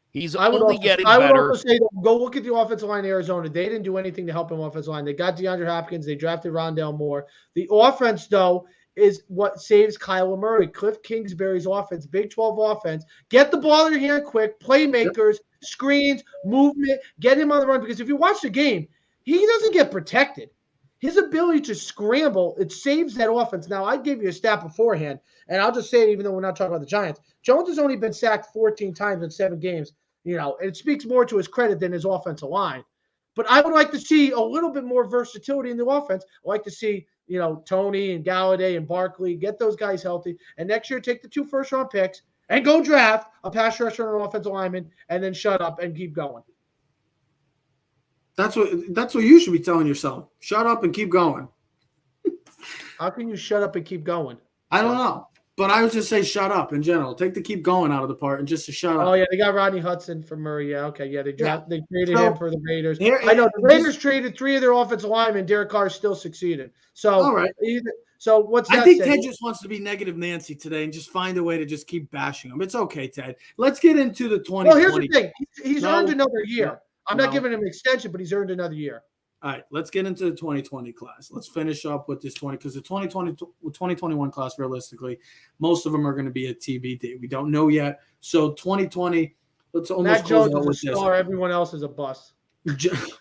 He's only getting better. I would also say, go look at the offensive line in Arizona. They didn't do anything to help him offensive line. They got DeAndre Hopkins. They drafted Rondale Moore. The offense, though, is what saves Kyler Murray. Cliff Kingsbury's offense, Big 12 offense. Get the ball in your hand quick, playmakers, screens, movement, get him on the run. Because if you watch the game, he doesn't get protected. His ability to scramble, it saves that offense. Now, I gave you a stat beforehand, and I'll just say it even though we're not talking about the Giants. Jones has only been sacked 14 times in 7 games. It speaks more to his credit than his offensive line. But I would like to see a little bit more versatility in the offense. I'd like to see Tony and Galladay and Barkley, get those guys healthy. And next year, take the 2 first-round picks and go draft a pass rusher and an offensive lineman and then shut up and keep going. That's what you should be telling yourself. Shut up and keep going. How can you shut up and keep going? I don't know. But I would just say shut up in general. Take the keep going out of the part and just to shut up. Oh yeah, they got Rodney Hudson for Murray. Yeah, okay, yeah, they traded So, him for the Raiders. here- I know the Raiders traded 3 of their offensive linemen. Derek Carr still succeeded. So All right. So what's that? I think say? Ted just wants to be negative Nancy today and just find a way to just keep bashing him. It's okay, Ted. Let's get into the 2020. Well, here's the thing. He's No, earned another year. no, I'm not giving him an extension, but he's earned another year. All right, let's get into the 2020 class. Let's finish up with this 20 because the 2021 class, realistically, most of them are going to be a TBD. We don't know yet. So 2020, let's almost Mac close Jones out is a with star. Everyone else is a bust. this.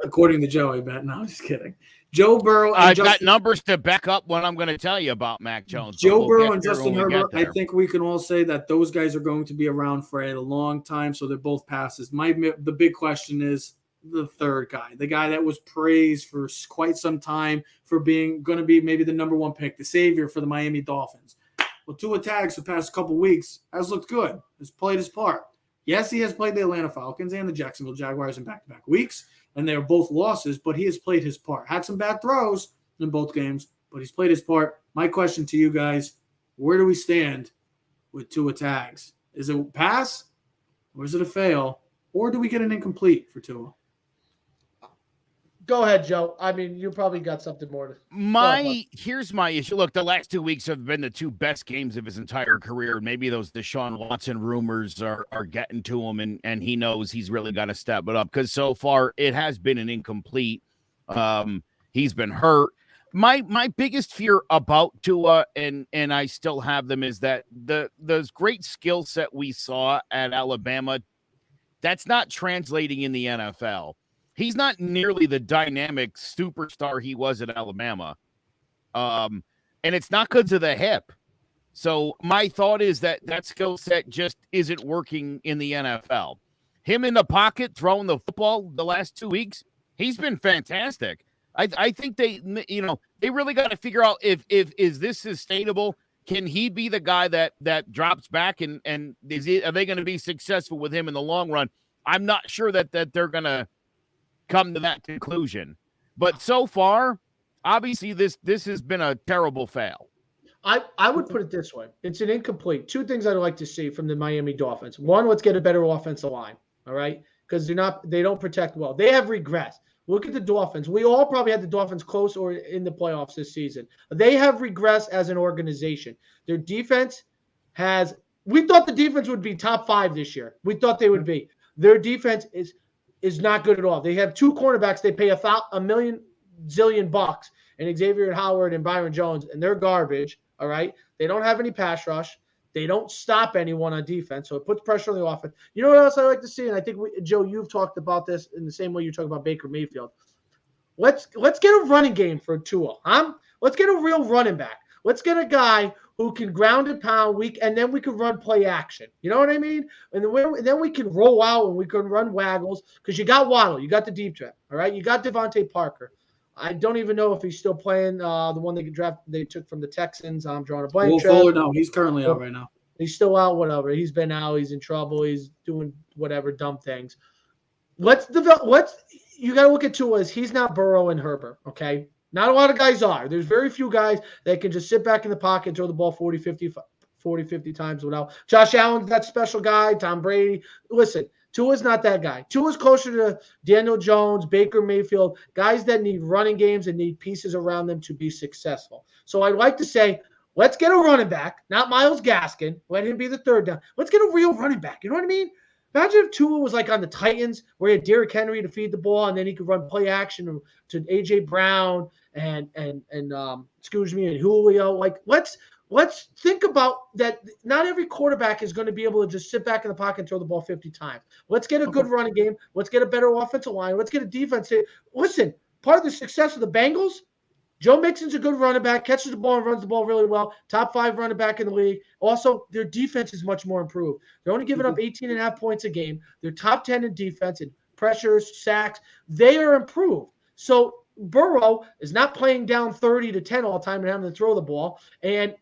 According to Joe, I bet. No, I'm just kidding. Joe Burrow. And I've got numbers to back up what I'm going to tell you about Mac Jones. Joe Burrow and Justin Herbert, I think we can all say that those guys are going to be around for a long time, so they're both passes. The big question is the third guy, the guy that was praised for quite some time for being going to be maybe the number one pick, the savior for the Miami Dolphins. Well, Tua Tags the past couple weeks has looked good, has played his part. Yes, he has played the Atlanta Falcons and the Jacksonville Jaguars in back-to-back weeks, and they are both losses, but he has played his part. Had some bad throws in both games, but he's played his part. My question to you guys, where do we stand with Tua Tags? Is it a pass or is it a fail? Or do we get an incomplete for Tua? Go ahead, Joe. I mean, you probably got something more to. Here's my issue. Look, the last 2 weeks have been the 2 best games of his entire career. Maybe those Deshaun Watson rumors are getting to him, and he knows he's really got to step it up because so far it has been an incomplete. He's been hurt. My biggest fear about Tua, and I still have them, is that those great skill set we saw at Alabama, that's not translating in the NFL. He's not nearly the dynamic superstar he was at Alabama. And it's not because of the hip. So my thought is that skill set just isn't working in the NFL. Him in the pocket, throwing the football the last 2 weeks, he's been fantastic. I think they really got to figure out if is this sustainable? Can he be the guy that drops back and are they going to be successful with him in the long run? I'm not sure that they're going to come to that conclusion. But so far, obviously, this has been a terrible fail. I would put it this way. It's an incomplete. 2 things I'd like to see from the Miami Dolphins. One, let's get a better offensive line, all right? Because they don't protect well. They have regressed. Look at the Dolphins. We all probably had the Dolphins close or in the playoffs this season. They have regressed as an organization. Their defense we thought the defense would be top 5 this year. We thought they would be. Their defense is not good at all. They have 2 cornerbacks. They pay a million zillion bucks, and Xavier Howard and Byron Jones, and they're garbage. All right. They don't have any pass rush. They don't stop anyone on defense, so it puts pressure on the offense. You know what else I like to see? And I think Joe, you've talked about this in the same way you talk about Baker Mayfield. Let's get a running game for Tua. Let's get a real running back. Let's get a guy who can ground and pound week, and then we can run play action. You know what I mean? And then we can roll out and we can run waggles because you got Waddle, you got the deep threat, all right? You got Devontae Parker. I don't even know if he's still playing the one they took from the Texans. I'm drawing a blank. Will Fuller, no, he's currently out right now. He's still out, whatever. He's been out. He's in trouble. He's doing whatever dumb things. You got to look at Tua as he's not Burrow and Herbert, okay? Not a lot of guys are. There's very few guys that can just sit back in the pocket and throw the ball 40, 50 times without. Josh Allen's that special guy. Tom Brady. Listen, Tua's not that guy. Tua's closer to Daniel Jones, Baker Mayfield, guys that need running games and need pieces around them to be successful. So I'd like to say, let's get a running back, not Myles Gaskin. Let him be the third down. Let's get a real running back. You know what I mean? Imagine if Tua was like on the Titans where he had Derrick Henry to feed the ball and then he could run play action to A.J. Brown and Julio. Like, let's think about that. Not every quarterback is going to be able to just sit back in the pocket and throw the ball 50 times. Let's get a good running game. Let's get a better offensive line. Let's get a defense. Listen, part of the success of the Bengals, Joe Mixon's a good running back, catches the ball and runs the ball really well. Top 5 running back in the league. Also, their defense is much more improved. They're only giving up 18.5 points a game. They're top 10 in defense and pressures, sacks. They are improved. So Burrow is not playing down 30-10 all the time and having to throw the ball. And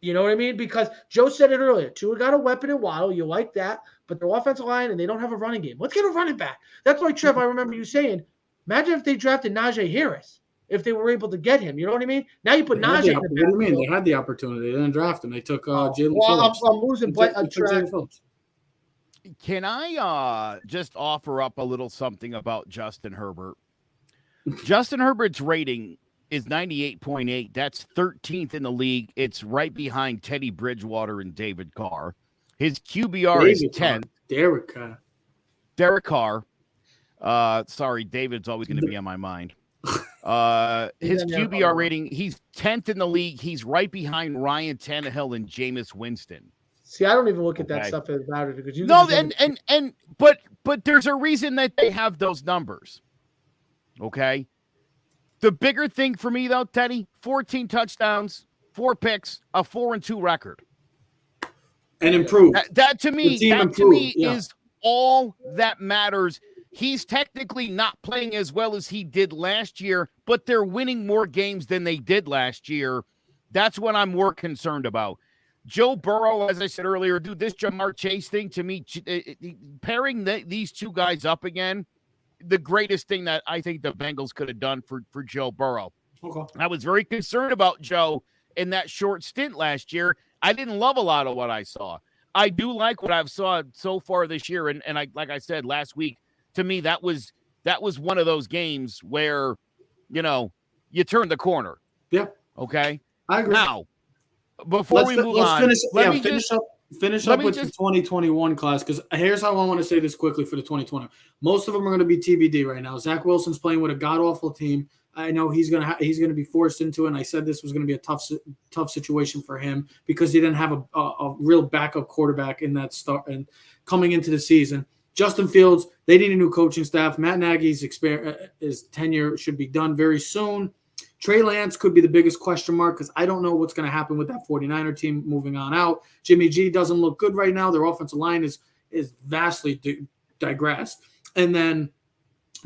you know what I mean? Because Joe said it earlier. Tua got a weapon in Waddle. You like that. But their offensive line, and they don't have a running game. Let's get a running back. That's why, Trev, I remember you saying, imagine if they drafted Najee Harris. if they were able to get him. You know what I mean? Now you put What do Najee in the you mean? backfield. They had the opportunity. They didn't draft him. They took Jalen Well, Phillips. I'm losing They took track. Jalen Phillips. Can I just offer up a little something about Justin Herbert? Justin Herbert's rating is 98.8. That's 13th in the league. It's right behind Teddy Bridgewater and David Carr. His QBR is 10th. Derek Carr. Sorry, David's always going to be on my mind. His QBR rating, he's 10th in the league. He's right behind Ryan Tannehill and Jameis Winston. See, I don't even look at that stuff about it because but there's a reason that they have those numbers. Okay. The bigger thing for me though, Teddy, 14 touchdowns, 4 picks, a 4-2 record. And improved. That to me is all that matters. He's technically not playing as well as he did last year, but they're winning more games than they did last year. That's what I'm more concerned about. Joe Burrow, as I said earlier, dude, this Jamar Chase thing, to me, pairing these two guys up again, the greatest thing that I think the Bengals could have done for Joe Burrow. Okay. I was very concerned about Joe in that short stint last year. I didn't love a lot of what I saw. I do like what I've saw so far this year, and I, like I said last week, to me, that was one of those games where, you turn the corner. Yeah. Okay? I agree. Now, before we move on, finish up with the 2021 class, because here's how I want to say this quickly for the 2020. Most of them are going to be TBD right now. Zach Wilson's playing with a god-awful team. I know he's going to be forced into it, and I said this was going to be a tough situation for him because he didn't have a real backup quarterback in that start and coming into the season. Justin Fields, they need a new coaching staff. Matt Nagy's his tenure should be done very soon. Trey Lance could be the biggest question mark because I don't know what's going to happen with that 49er team moving on out. Jimmy G doesn't look good right now. Their offensive line is vastly digressed. And then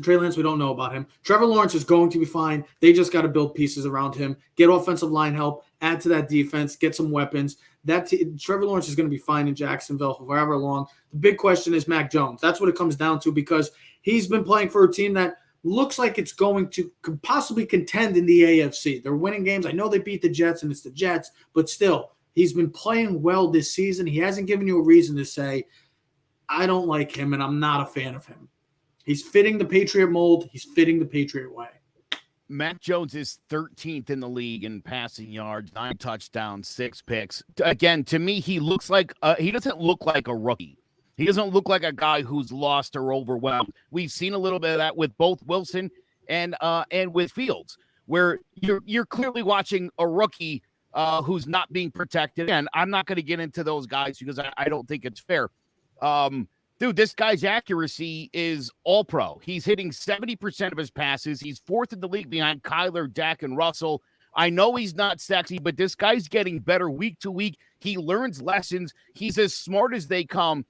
Trey Lance, we don't know about him. Trevor Lawrence is going to be fine. They just got to build pieces around him, get offensive line help, add to that defense, get some weapons. Trevor Lawrence is going to be fine in Jacksonville for however long. The big question is Mac Jones. That's what it comes down to because he's been playing for a team that looks like it's going to possibly contend in the AFC. They're winning games. I know they beat the Jets, and it's the Jets, but still, he's been playing well this season. He hasn't given you a reason to say, I don't like him, and I'm not a fan of him. He's fitting the Patriot mold. He's fitting the Patriot way. Mac Jones is 13th in the league in passing yards, 9 touchdowns, 6 picks. Again, to me, he doesn't look like a rookie. He doesn't look like a guy who's lost or overwhelmed. We've seen a little bit of that with both Wilson and with Fields, where you're clearly watching a rookie who's not being protected. And I'm not going to get into those guys because I don't think it's fair. Dude, this guy's accuracy is all pro. He's hitting 70% of his passes. He's 4th in the league behind Kyler, Dak, and Russell. I know he's not sexy, but this guy's getting better week to week. He learns lessons. He's as smart as they come.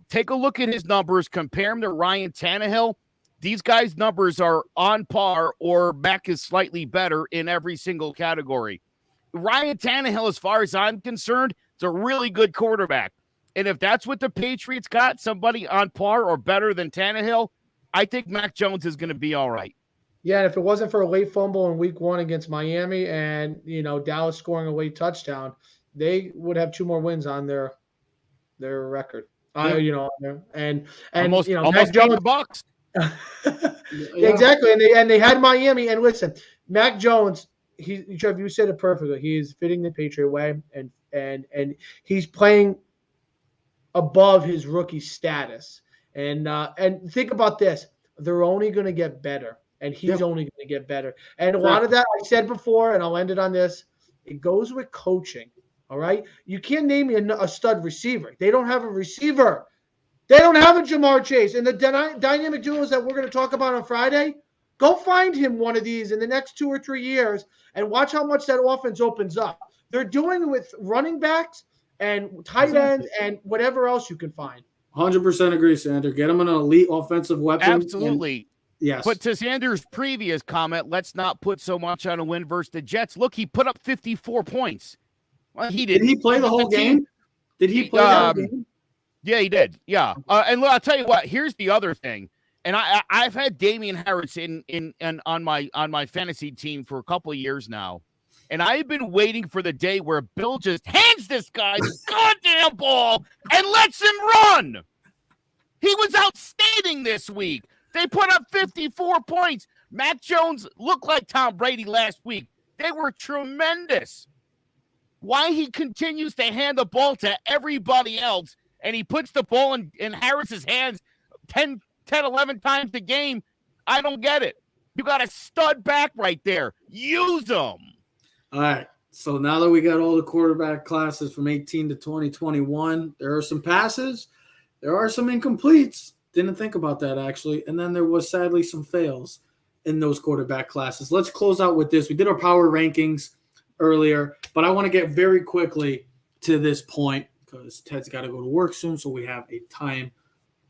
Take a look at his numbers. Compare him to Ryan Tannehill. These guys' numbers are on par or Mac is slightly better in every single category. Ryan Tannehill, as far as I'm concerned, is a really good quarterback. And if that's what the Patriots got, somebody on par or better than Tannehill, I think Mac Jones is going to be all right. Yeah, and if it wasn't for a late fumble in week 1 against Miami and, Dallas scoring a late touchdown, they would have 2 more wins on their record. Yeah. And almost Mac Jones, the Bucks. Yeah. Exactly. And they had Miami. And listen, Mac Jones, Trev, you said it perfectly. He is fitting the Patriot way, and he's playing above his rookie status. And think about this. They're only going to get better, and he's only going to get better. And a lot of that I said before, and I'll end it on this. It goes with coaching. All right. You can't name me a stud receiver. They don't have a receiver. They don't have a Jamar Chase. And the dynamic duos that we're going to talk about on Friday, go find him one of these in the next 2 or 3 years and watch how much that offense opens up. They're doing it with running backs and tight ends and whatever else you can find. 100% agree, Sander. Get him an elite offensive weapon. Absolutely. Yes. But to Sanders' previous comment, let's not put so much on a win versus the Jets. Look, he put up 54 points. Well, he didn't. Did he play the whole game? Did he play the whole game? Yeah, he did. Yeah. And I'll tell you what, here's the other thing. And I've had Damian Harris in on my fantasy team for a couple of years now. And I've been waiting for the day where Bill just hands this guy the goddamn ball and lets him run. He was outstanding this week. They put up 54 points. Mac Jones looked like Tom Brady last week. They were tremendous. Why he continues to hand the ball to everybody else and he puts the ball in Harris's hands 10, 11 times a game, I don't get it. You got a stud back right there. Use them. All right. So now that we got all the quarterback classes from 18 to 2021, there are some passes. There are some incompletes. Didn't think about that, actually. And then there was, sadly, some fails in those quarterback classes. Let's close out with this. We did our power rankings earlier, but I want to get very quickly to this point because Ted's got to go to work soon, so we have a time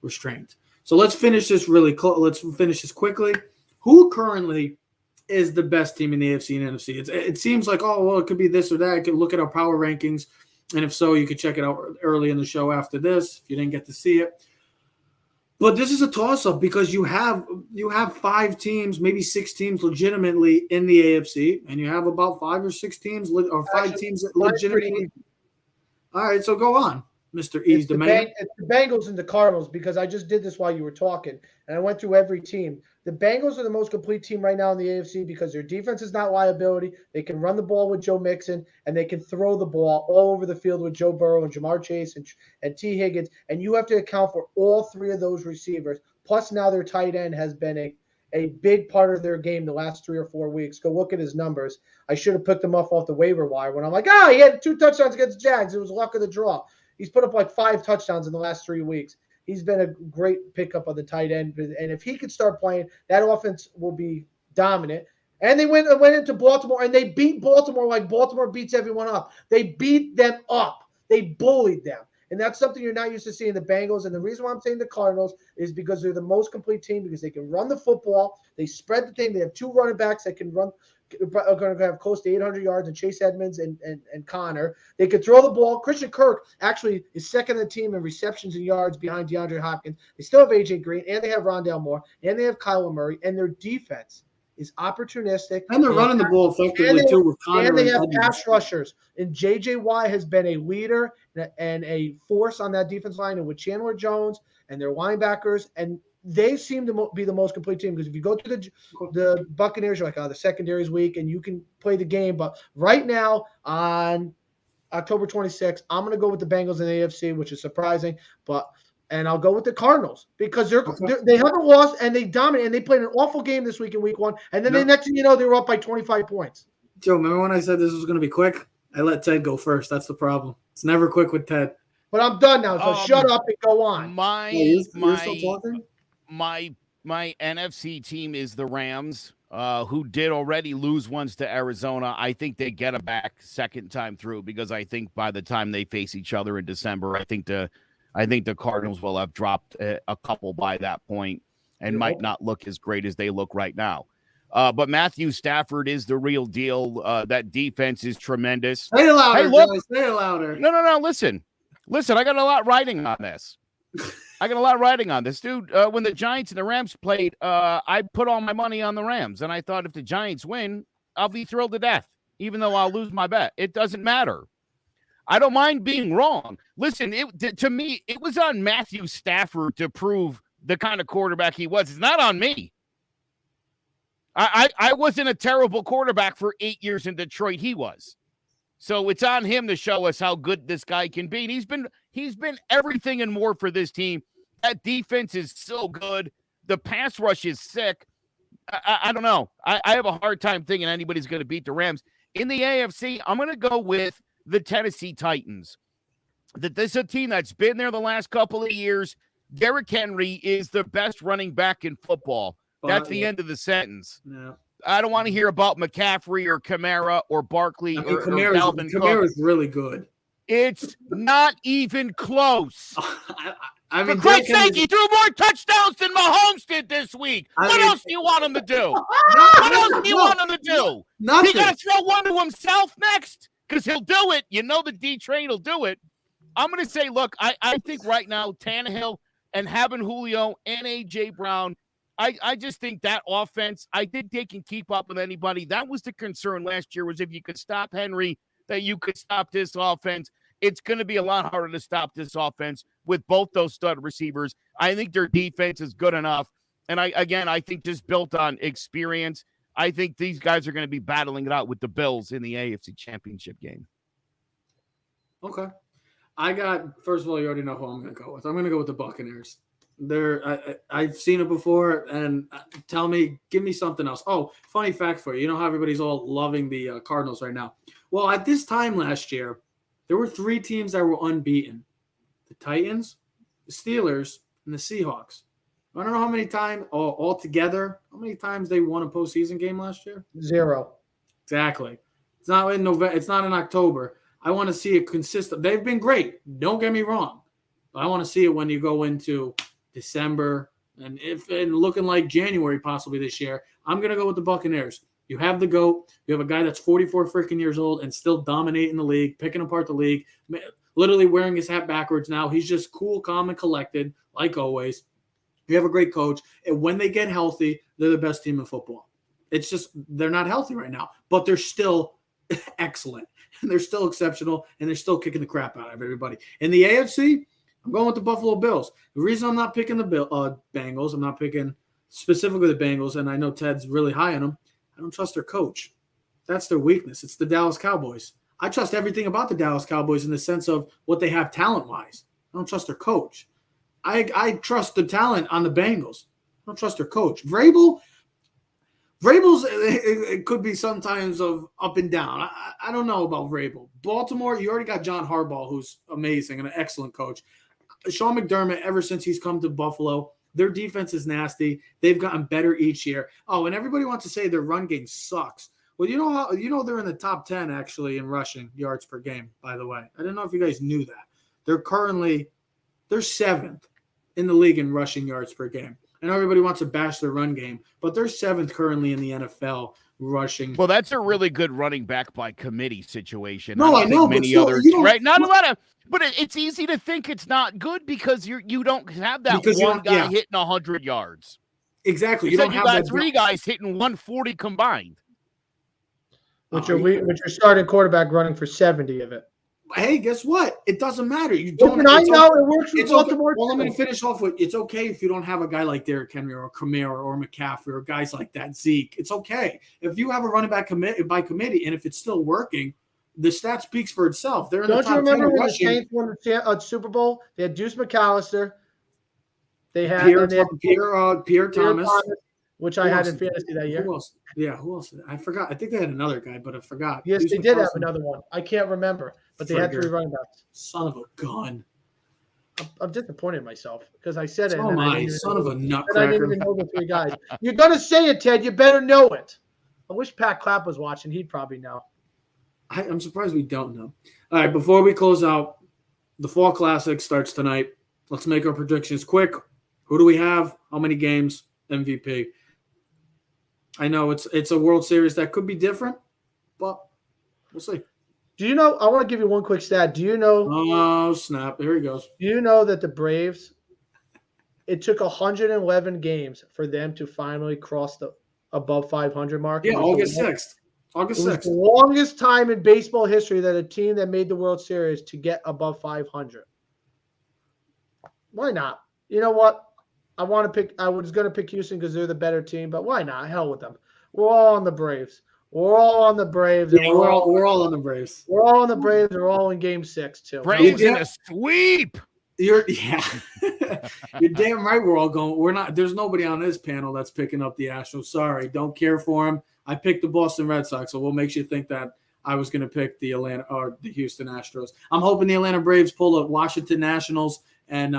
restraint. So let's finish this let's finish this quickly. Who currently is the best team in the AFC and NFC? It seems like, oh, well, it could be this or that. I could look at our power rankings, and if so, you could check it out early in the show after this if you didn't get to see it. But this is a toss-up because you have 5 teams, maybe 6 teams legitimately in the AFC, and you have about 5 or 6 teams or 5 teams that legitimately. All right, so go on, Mr. Ease the Man. It's the Bengals and the Cardinals because I just did this while you were talking, and I went through every team. The Bengals are the most complete team right now in the AFC because their defense is not liability. They can run the ball with Joe Mixon, and they can throw the ball all over the field with Joe Burrow and Jamar Chase and T. Higgins. And you have to account for all 3 of those receivers. Plus now their tight end has been a big part of their game the last 3 or 4 weeks. Go look at his numbers. I should have picked him off the waiver wire when I'm like, he had 2 touchdowns against the Jags. It was luck of the draw. He's put up like 5 touchdowns in the last 3 weeks. He's been a great pickup on the tight end. And if he could start playing, that offense will be dominant. And they went into Baltimore, and they beat Baltimore like Baltimore beats everyone up. They beat them up. They bullied them. And that's something you're not used to seeing the Bengals. And the reason why I'm saying the Cardinals is because they're the most complete team because they can run the football. They spread the thing. They have 2 running backs that can run – are going to have close to 800 yards, and Chase Edmonds and Connor. They could throw the ball. Christian Kirk actually is second on the team in receptions and yards behind DeAndre Hopkins. They still have A.J. Green, and they have Rondale Moore, and they have Kyler Murray, and their defense is opportunistic. And they're running the ball effectively, too, with Connor. And they have pass rushers. And J.J. Watt has been a leader and a force on that defense line, and with Chandler Jones and their linebackers, and they seem to be the most complete team because if you go to the Buccaneers, you're like, the secondary is weak and you can play the game. But right now on October 26th, I'm going to go with the Bengals in the AFC, which is surprising. And I'll go with the Cardinals because they haven't lost and they dominate and they played an awful game this week in week 1. And then the next thing you know, they were up by 25 points. Joe, remember when I said this was going to be quick? I let Ted go first. That's the problem. It's never quick with Ted. But I'm done now, so shut up and go on. You're still talking? My NFC team is the Rams, who did already lose once to Arizona. I think they get them back second time through because I think by the time they face each other in December, I think the Cardinals will have dropped a couple by that point and might not look as great as they look right now. But Matthew Stafford is the real deal. That defense is tremendous. Say it louder, hey, look, Say it louder. No. Listen. I got a lot writing on this. Dude. When the Giants and the Rams played, I put all my money on the Rams, and I thought if the Giants win, I'll be thrilled to death, even though I'll lose my bet. It doesn't matter. I don't mind being wrong. Listen, to me, it was on Matthew Stafford to prove the kind of quarterback he was. It's not on me. I wasn't a terrible quarterback for 8 years in Detroit. He was. So it's on him to show us how good this guy can be. And he's been everything and more for this team. That defense is so good. The pass rush is sick. I don't know. I have a hard time thinking anybody's going to beat the Rams. In the AFC, I'm going to go with the Tennessee Titans. This is a team that's been there the last couple of years. Derrick Henry is the best running back in football. That's the end of the sentence. Yeah. I don't want to hear about McCaffrey or Kamara or Barkley or Dalvin Cook. Kamara's really good. It's not even close. I mean, for Christ's sake, he threw more touchdowns than Mahomes did this week. What else do you want him to do? What else do you want him to do? Nothing. He got to throw one to himself next because he'll do it. You know the D train will do it. I'm going to say, look, I think right now Tannehill and having Julio and A.J. Brown I just think that offense, I think they can keep up with anybody. That was the concern last year, was if you could stop Henry, that you could stop this offense. It's going to be a lot harder to stop this offense with both those stud receivers. I think their defense is good enough. And I think just built on experience, I think these guys are going to be battling it out with the Bills in the AFC Championship game. Okay. First of all, you already know who I'm going to go with. I'm going to go with the Buccaneers. I've seen it before, and give me something else. Oh, funny fact for you. You know how everybody's all loving the Cardinals right now? Well, at this time last year, there were 3 teams that were unbeaten. The Titans, the Steelers, and the Seahawks. I don't know how many times all together, how many times they won a postseason game last year? 0. Exactly. It's not in November. It's not in October. I want to see it consistent. They've been great. Don't get me wrong. But I want to see it when you go into December and looking like January possibly this year. I'm going to go with the Buccaneers. You have the GOAT. You have a guy that's 44 freaking years old and still dominating the league, picking apart the league, literally wearing his hat backwards now. He's just cool, calm, and collected, like always. You have a great coach. And when they get healthy, they're the best team in football. It's just they're not healthy right now, but they're still excellent. And they're still exceptional, and they're still kicking the crap out of everybody. In the AFC, I'm going with the Buffalo Bills. The reason I'm not picking the Bengals, I'm not picking specifically the Bengals, and I know Ted's really high on them, I don't trust their coach. That's their weakness. It's the Dallas Cowboys. I trust everything about the Dallas Cowboys in the sense of what they have talent-wise. I don't trust their coach. I trust the talent on the Bengals. I don't trust their coach. Vrabel's it could be sometimes of up and down. I don't know about Vrabel. Baltimore, you already got John Harbaugh, who's amazing and an excellent coach. Sean McDermott, ever since he's come to Buffalo, their defense is nasty. They've gotten better each year. Oh, and everybody wants to say their run game sucks. Well, you know they're in the top 10 actually in rushing yards per game, by the way. I didn't know if you guys knew that. They're 7th in the league in rushing yards per game. I know everybody wants to bash their run game, but they're 7th currently in the NFL rushing. Well, that's a really good running back by committee situation. No, I know, many others, right? Not a lot of, but it's easy to think it's not good because you don't have that one guy hitting 100 yards. Exactly. You got 3 guys hitting 140 combined. With your starting quarterback running for 70 of it. Hey, guess what? It doesn't matter. You don't. I know it works for Baltimore. Well, I'm going to finish off with it's okay if you don't have a guy like Derrick Henry or Kamara or McCaffrey or guys like that, Zeke. It's okay if you have a running back by committee, and if it's still working, the stat speaks for itself. They're in the top 10. Don't you remember when the Saints won the Super Bowl? They had Deuce McAllister. They had Pierre Thomas. Which I had in fantasy that year. Who else? Yeah, who else? I forgot. I think they had another guy, but I forgot. Yes, they did have another one. I can't remember, but they had 3 running backs. Son of a gun. I'm disappointed in myself because I said it. Oh my, son of a nutcracker. I didn't even know the 3 guys. You're going to say it, Ted. You better know it. I wish Pat Clapp was watching. He'd probably know. I'm surprised we don't know. All right, before we close out, the Fall Classic starts tonight. Let's make our predictions quick. Who do we have? How many games? MVP. I know it's a World Series that could be different, but we'll see. Do you know? I want to give you one quick stat. Do you know? Oh, snap. Here he goes. Do you know that the Braves, it took 111 games for them to finally cross the above 500 mark? Yeah, August 6th. August 6th. It was the longest time in baseball history that a team that made the World Series to get above 500. Why not? You know what? I was going to pick Houston because they're the better team, but why not? Hell with them. We're all on the Braves. We're all on the Braves. Yeah, we're all on the Braves. We're all on the Braves. We're all in Game 6 too. Braves in a sweep. You're damn right. We're all going. We're not. There's nobody on this panel that's picking up the Astros. Sorry, don't care for them. I picked the Boston Red Sox, so what makes you think that I was going to pick the Houston Astros? I'm hoping the Atlanta Braves pull the Washington Nationals and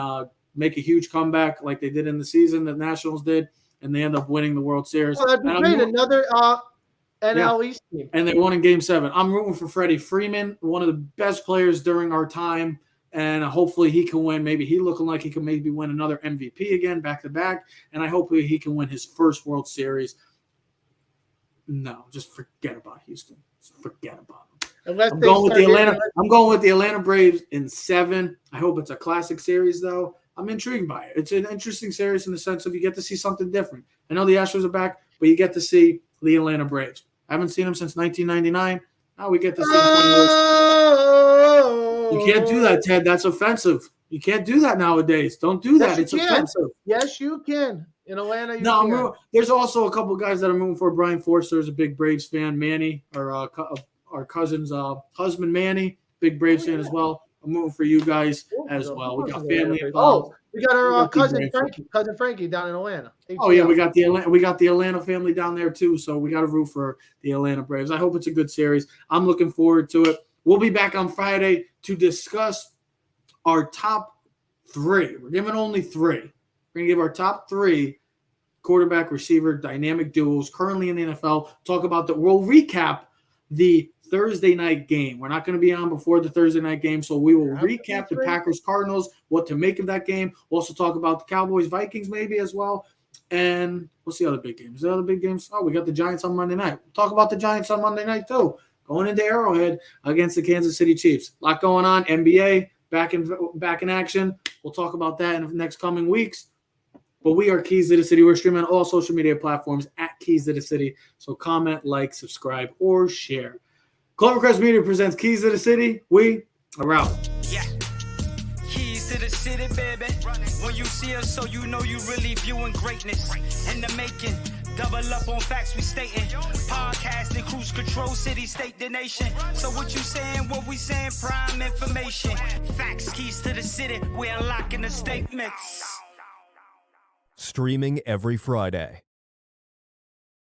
make a huge comeback like they did in the season that Nationals did, and they end up winning the World Series. Well, that'd be great. Another NL East team. And they won in Game 7. I'm rooting for Freddie Freeman, one of the best players during our time, and hopefully he can win. Maybe he looking like he can maybe win another MVP again, back-to-back, and I hope he can win his first World Series. No, just forget about Houston. Just forget about them. I'm going with the Atlanta Braves in 7. I hope it's a classic series, though. I'm intrigued by it. It's an interesting series in the sense of you get to see something different. I know the Astros are back, but you get to see the Atlanta Braves. I haven't seen them since 1999. Now we get to see 20 years. You can't do that, Ted. That's offensive. You can't do that nowadays. Don't do that. It's offensive. Yes, you can. In Atlanta, you no, can. There's also a couple of guys that I'm moving for. Brian Forster is a big Braves fan. Manny, our cousin's husband, Manny, big Braves fan as well. I'm moving for you guys as well. We got family involved. We got our cousin Frankie down in Atlanta. Oh yeah, we got the Atlanta family down there too. So we got to root for the Atlanta Braves. I hope it's a good series. I'm looking forward to it. We'll be back on Friday to discuss our top 3. We're giving only 3. We're gonna give our top 3 quarterback, receiver, dynamic duos currently in the NFL. We'll recap the Thursday night game. We're not going to be on before the Thursday night game, so we will recap the Packers-Cardinals, what to make of that game. We'll also talk about the Cowboys-Vikings maybe as well. And what's the other big games? The other big games? Oh, we got the Giants on Monday night. We'll talk about the Giants on Monday night too. Going into Arrowhead against the Kansas City Chiefs. A lot going on. NBA back in action. We'll talk about that in the next coming weeks. But we are Keys to the City. We're streaming on all social media platforms at Keys to the City. So comment, like, subscribe, or share. Clovercrest Media presents Keys to the City. We are out. Yeah. Keys to the city, baby. When you see us, so you know you really viewing greatness. In the making, double up on facts we stating. Podcasting, cruise control, city, state, the nation. So what you saying, what we saying, prime information. Facts, keys to the city, we unlocking the statements. Streaming every Friday.